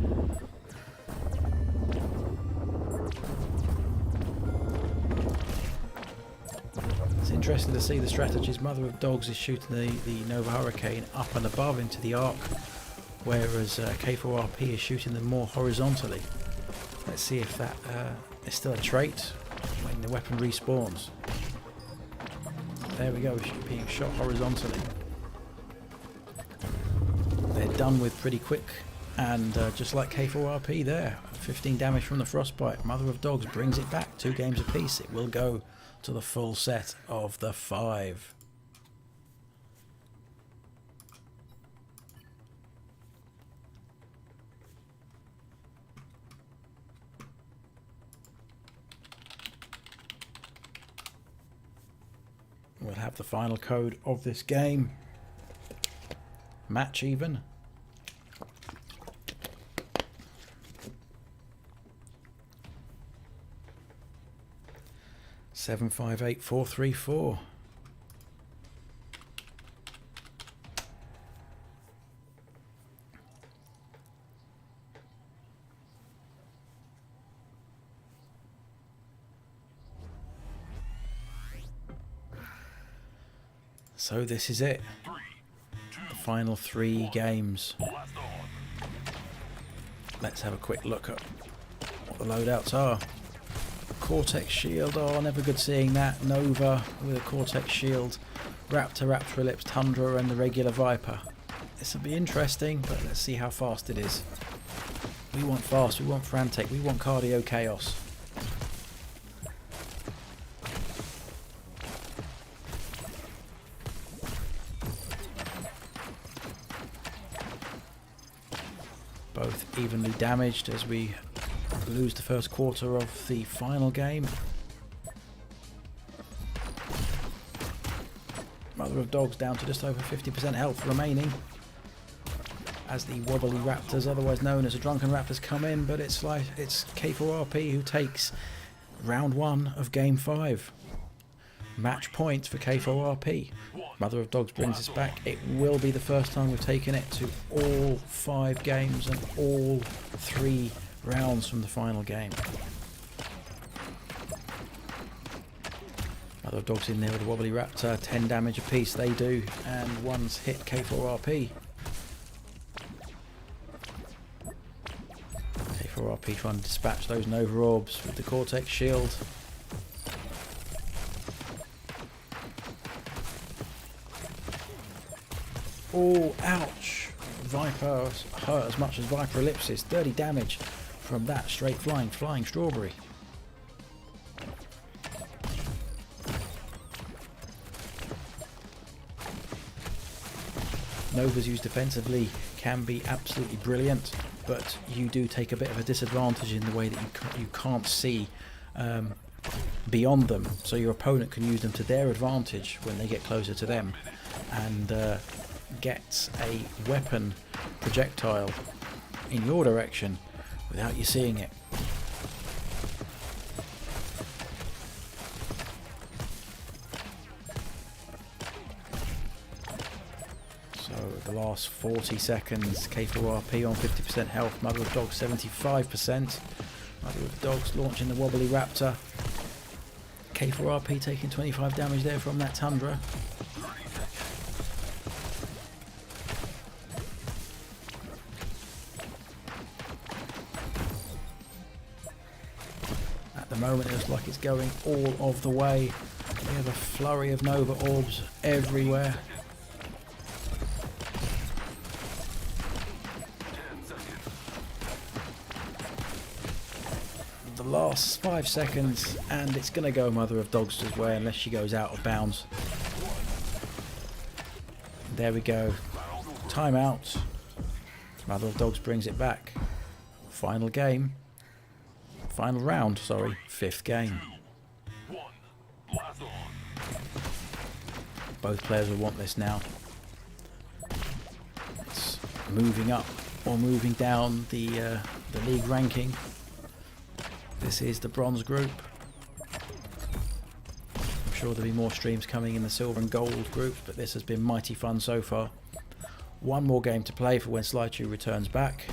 It's interesting to see the strategies. Mother of Dogs is shooting the Nova Hurricane up and above into the arc, whereas K4RP is shooting them more horizontally. Let's see if that is still a trait when the weapon respawns. There we go, being shot horizontally. They're done with pretty quick, and just like K4RP there, 15 damage from the Frostbite. Mother of Dogs brings it back, 2 games apiece. It will go to the full set of the 5. We'll have the final code of this game. Match even. Seven 58434. So this is it. 3, 2, The final 3 games. Blaston. Let's have a quick look at what the loadouts are. Cortex Shield, oh, never good seeing that. Nova with a Cortex Shield, Raptor, Raptor Ellipse, Tundra and the regular Viper. This will be interesting, but let's see how fast it is. We want fast, we want frantic, we want cardio chaos. Both evenly damaged as we lose the first quarter of the final game. Mother of Dogs down to just over 50% health remaining as the wobbly Raptors, otherwise known as the Drunken Raptors, come in, but it's K4RP who takes round 1 of game 5. Match point for K4RP. Mother of Dogs brings us back. It will be the first time we've taken it to all 5 games and all 3 rounds from the final game. Mother of Dogs in there with a wobbly Raptor, 10 damage apiece they do, and one's hit K4RP. K4RP trying to dispatch those Nova Orbs with the Cortex Shield. Oh, ouch! Viper hurt as much as Viper Ellipsis. 30 damage from that straight flying strawberry. Novas used defensively can be absolutely brilliant, but you do take a bit of a disadvantage in the way that you can't see beyond them, so your opponent can use them to their advantage when they get closer to them, and get a weapon projectile in your direction without you seeing it. So the last 40 seconds, K4RP on 50% health, Mother of Dogs 75%. Mother of Dogs launching the wobbly raptor. K4RP taking 25 damage there from that Tundra. At the moment it looks like it's going all of the way. We have a flurry of Nova orbs everywhere. The last 5 seconds, and it's going to go Mother of Dogs' way unless she goes out of bounds. There we go. Timeout. Mother of Dogs brings it back. Final game. Final round, sorry. 5th game. Both players will want this now. It's moving up or moving down the league ranking. This is the bronze group. I'm sure there'll be more streams coming in the silver and gold groups, but this has been mighty fun so far. One more game to play for when Slychuu returns back.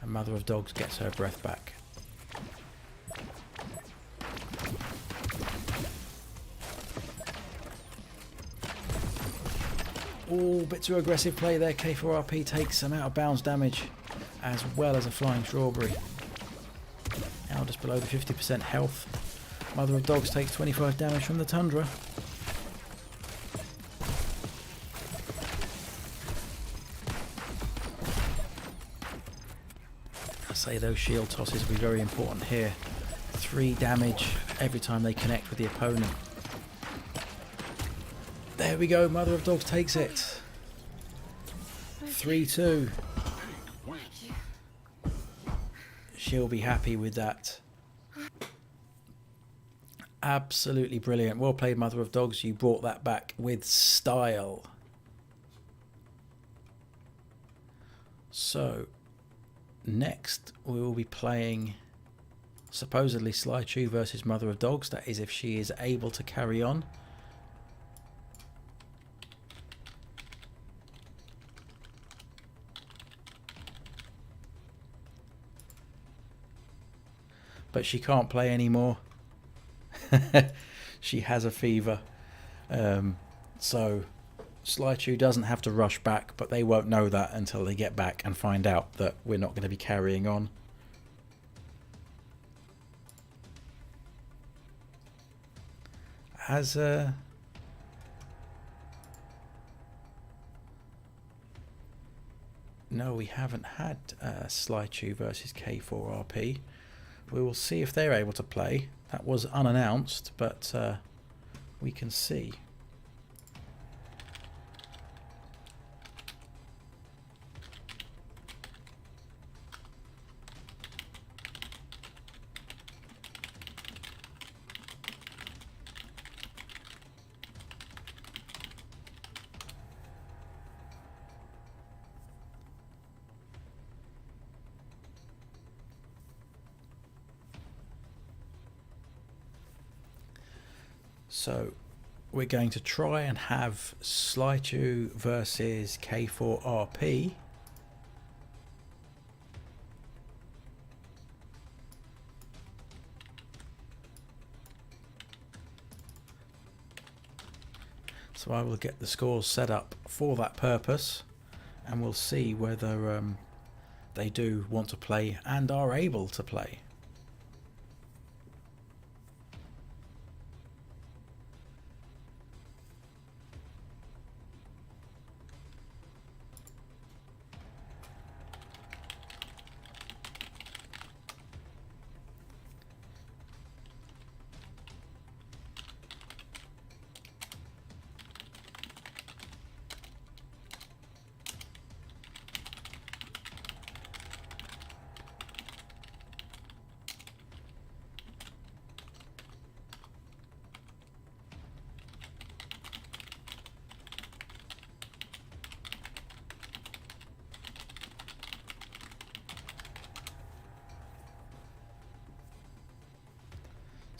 And Mother of Dogs gets her breath back. Oh, bit too aggressive play there. K4RP takes some out of bounds damage as well as a flying strawberry. Now just below the 50% health. Mother of Dogs takes 25 damage from the Tundra. I say those shield tosses will be very important here. 3 damage every time they connect with the opponent. There we go, Mother of Dogs takes it. 3-2. She'll be happy with that. Absolutely brilliant. Well played, Mother of Dogs. You brought that back with style. So, next we will be playing supposedly Slychuu versus Mother of Dogs. That is if she is able to carry on. But she can't play anymore. She has a fever. So Slychuu doesn't have to rush back, but they won't know that until they get back and find out that we're not going to be carrying on. As no, we haven't had Slychuu versus K4RP. We will see if they're able to play. That was unannounced, but we can see. So we're going to try and have Slychuu versus K4RP. So I will get the scores set up for that purpose, and we'll see whether they do want to play and are able to play.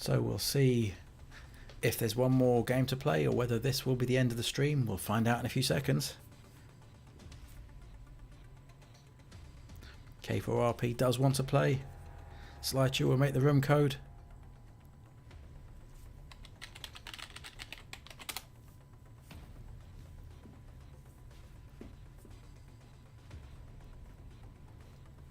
So we'll see if there's one more game to play or whether this will be the end of the stream. We'll find out in a few seconds. K4RP does want to play. Slychuu will make the room code.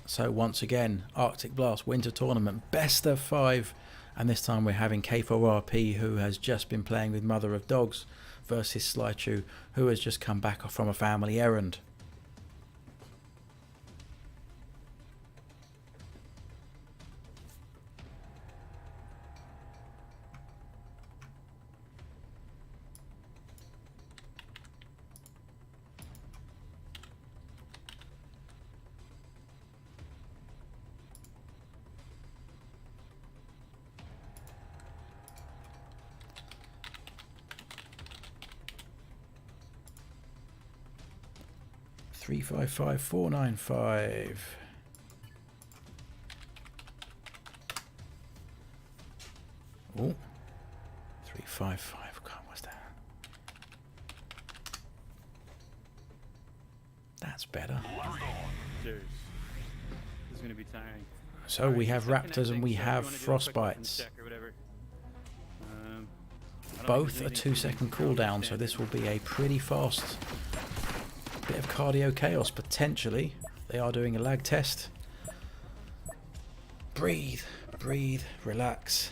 So once again, Arctic Blast Winter Tournament, best of 5. And this time we're having K4RP, who has just been playing with Mother of Dogs, versus Slychuu, who has just come back from a family errand. Three, 5, 5, 4, 9, 5. Oh, 3, 5, 5. God, what's that? That's better. This is gonna be tiring. So we have raptors and we have frostbites. Both a 2-second cooldown, so this will be a pretty fast bit of cardio chaos potentially. They are doing a lag test. Breathe, breathe, relax.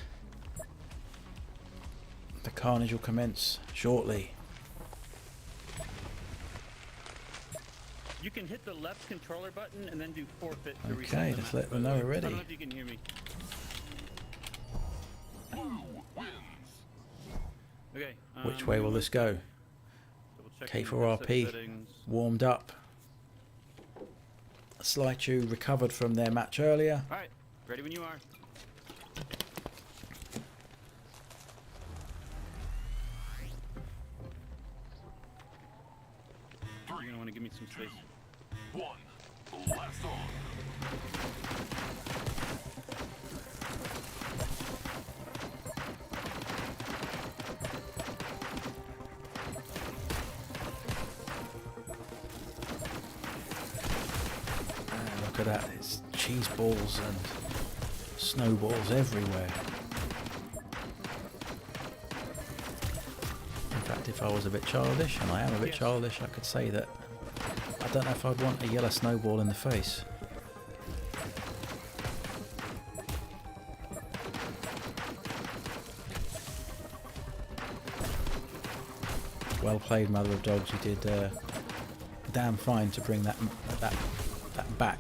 The carnage will commence shortly. You can hit the left controller button and then do forfeit to reset Okay, the just map, let them by know the way. I already. don't know if you can hear me. Okay. Which way will this go? K4RP warmed up. Slychuu recovered from their match earlier. Alright, ready when you are. You're gonna want to give me some space. 1. Blast on. Look at that, it's cheese balls and snowballs everywhere. In fact, if I was a bit childish, and I am a bit childish, I could say that I don't know if I'd want a yellow snowball in the face. Well played, Mother of Dogs. You did damn fine to bring that back.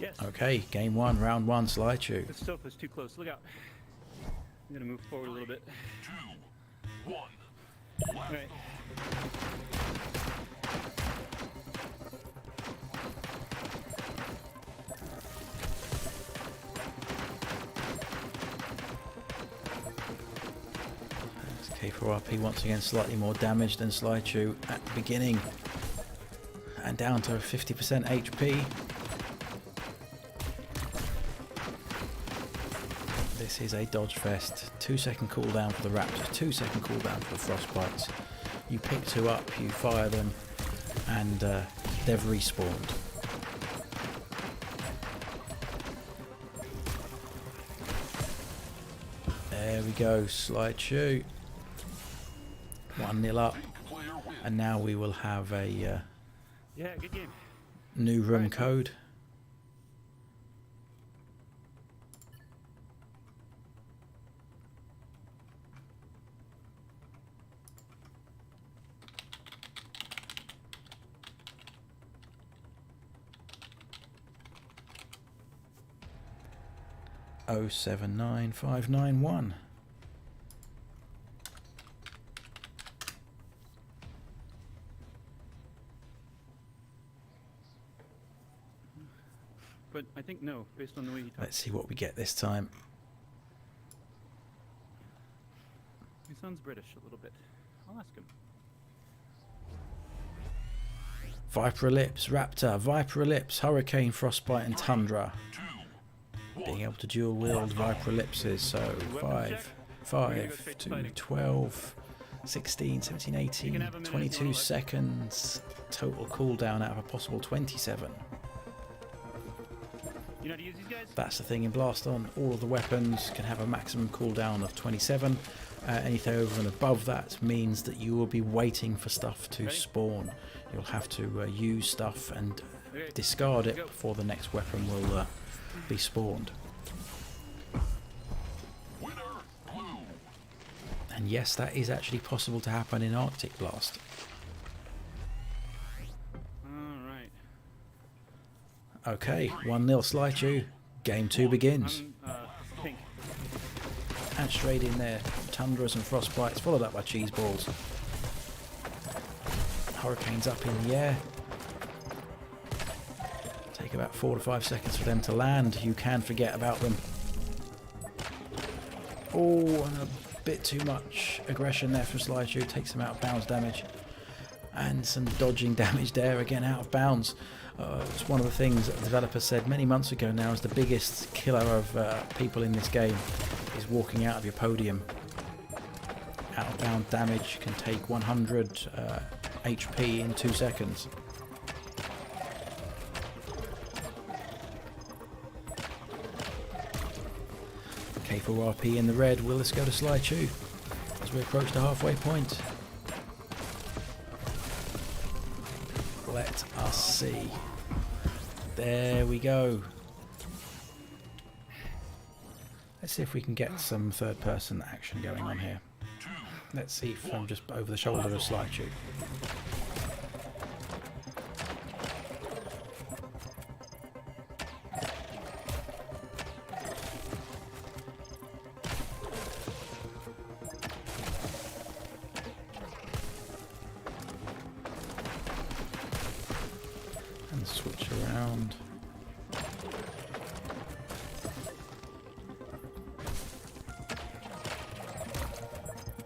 Yes. Okay, game 1, round 1, Slychuu. This sofa's too close. Look out. I'm gonna move forward a little bit. 2, 1. Alright. K4RP once again slightly more damage than Slychuu at the beginning, and down to 50% HP. This is a dodge fest. 2-second cooldown for the raptors, 2-second cooldown for the frostbites. You pick 2 up, you fire them, and they've respawned. There we go, Slychuu. 1-0 up, and now we will have a Yeah, good game. new room code. Oh 79591. But I think no, based on the way he talks. Let's see what we get this time. He sounds British a little bit. I'll ask him. Viper Ellipse, Raptor, Viper Ellipse, Hurricane, Frostbite and Tundra. 2, being able to dual wield Viper Ellipses. So 5 to 12, 16, 17, 18, 22 seconds total cooldown out of a possible 27. You know how to use these guys? That's the thing in Blaston. All of the weapons can have a maximum cooldown of 27. Anything over and above that means that you will be waiting for stuff to spawn. You'll have to use stuff and discard it before the next weapon will be spawned. And yes, that is actually possible to happen in Arctic Blast. Alright. Okay, 1-0 Slychuu. Game 2 begins. Pink. And straight in there, Tundras and Frostbites, followed up by Cheese Balls. Hurricanes up in the air. Take about 4 to 5 seconds for them to land. You can forget about them. Oh, and a bit too much aggression there from Slychuu. Takes him out of bounds damage. And some dodging damage there, again out of bounds. It's one of the things that the developer said many months ago now is the biggest killer of people in this game is walking out of your podium. Out of bound damage can take 100 HP in 2 seconds. K4RP in the red. Will this go to Slychuu as we approach the halfway point? Let us see. There we go. Let's see if we can get some third-person action going on here. Let's see from just over the shoulder of Slychuu. And switch around.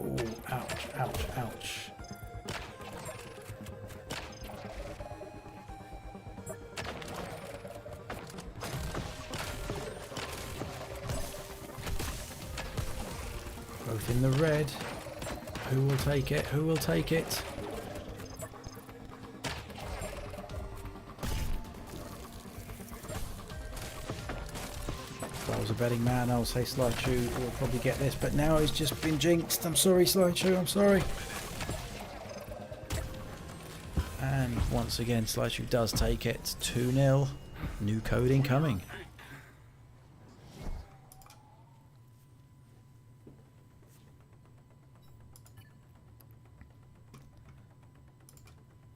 Oh, ouch, ouch, ouch. Both in the red. Who will take it? Who will take it? If I was a betting man, I would say Slychuu will probably get this, but now he's just been jinxed. I'm sorry, Slychuu, I'm sorry. And once again, Slychuu does take it. 2-0. New code incoming.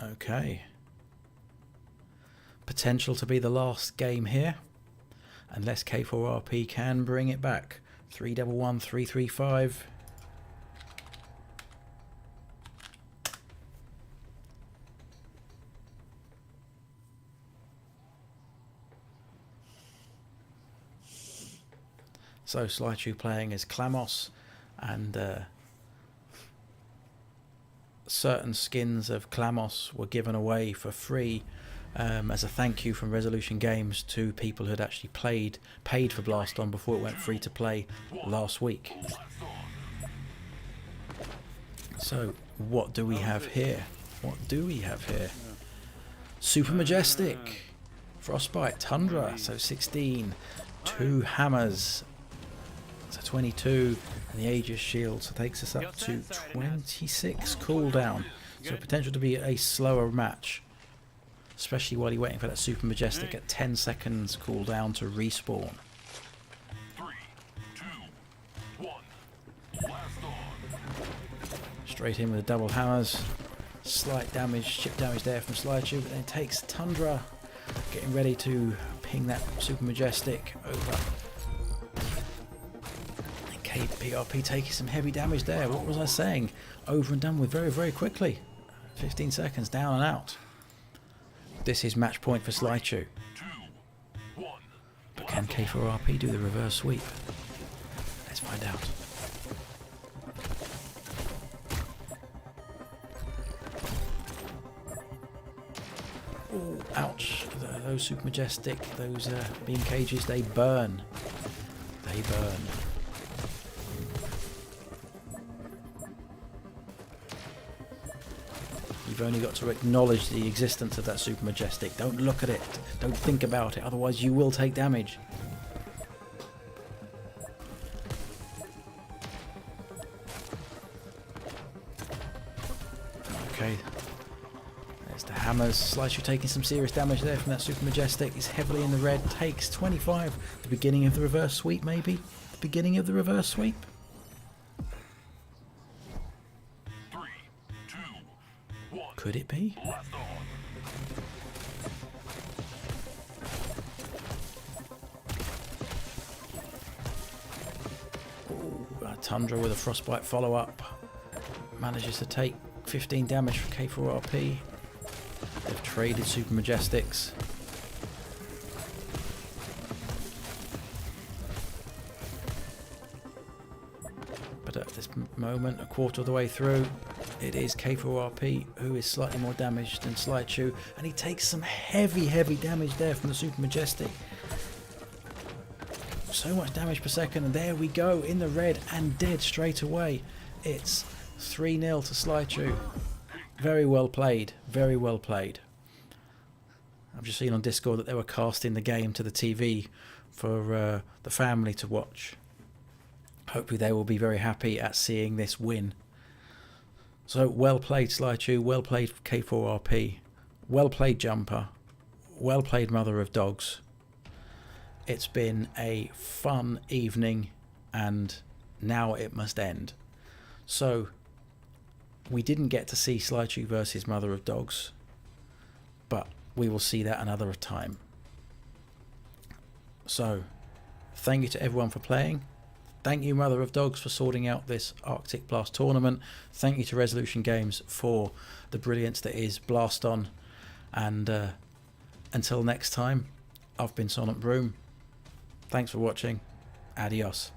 Okay. Potential to be the last game here. Unless K4RP can bring it back. 311, 335. So Slychuu playing as Klamos, and certain skins of Klamos were given away for free as a thank you from Resolution Games to people who had actually paid for Blaston before it went free to play last week. So what do we have here? What do we have here? Super Majestic, Frostbite, Tundra, so 16, 2 hammers, so 22, and the Aegis Shield, so takes us up to 26 cooldown. So potential to be a slower match, especially while you're waiting for that Super Majestic at 10 seconds cooldown to respawn. 3, 2, 1, blast on. Straight in with the double hammers. Slight damage, chip damage there from Slychuu, but then it takes Tundra getting ready to ping that Super Majestic over. And KPRP taking some heavy damage there. What was I saying? Over and done with very, very quickly. 15 seconds down and out. This is match point for Slychuu. 2, 1. But can K4RP do the reverse sweep? Let's find out. Oh, ouch. Those Super Majestic, those beam cages, they burn. They burn. You've only got to acknowledge the existence of that Super Majestic. Don't look at it. Don't think about it. Otherwise you will take damage. Okay. There's the hammers. Slychuu taking some serious damage there from that Super Majestic. He's heavily in the red. Takes 25. The beginning of the reverse sweep, maybe? The beginning of the reverse sweep? 3, 2, 1. Could it be? Blast on. Tundra with a frostbite follow-up. Manages to take 15 damage for K4RP. They've traded Super Majestics. But at this moment, a quarter of the way through, it is K4RP who is slightly more damaged than Slychuu, and he takes some heavy damage there from the Super Majestic. So much damage per second, and there we go, in the red and dead straight away. It's 3-0 to Slychuu. Very well played, very well played. I've just seen on Discord that they were casting the game to the TV for the family to watch. Hopefully they will be very happy at seeing this win. So well played Slychuu, well played K4RP, well played Junper, well played Mother of Dogs. It's been a fun evening and now it must end. So we didn't get to see Slychuu versus Mother of Dogs, but we will see that another time. So thank you to everyone for playing. Thank you Mother of Dogs for sorting out this Arctic Blast tournament. Thank you to Resolution Games for the brilliance that is Blaston. And until next time, I've been Sonic Broom. Thanks for watching. Adios.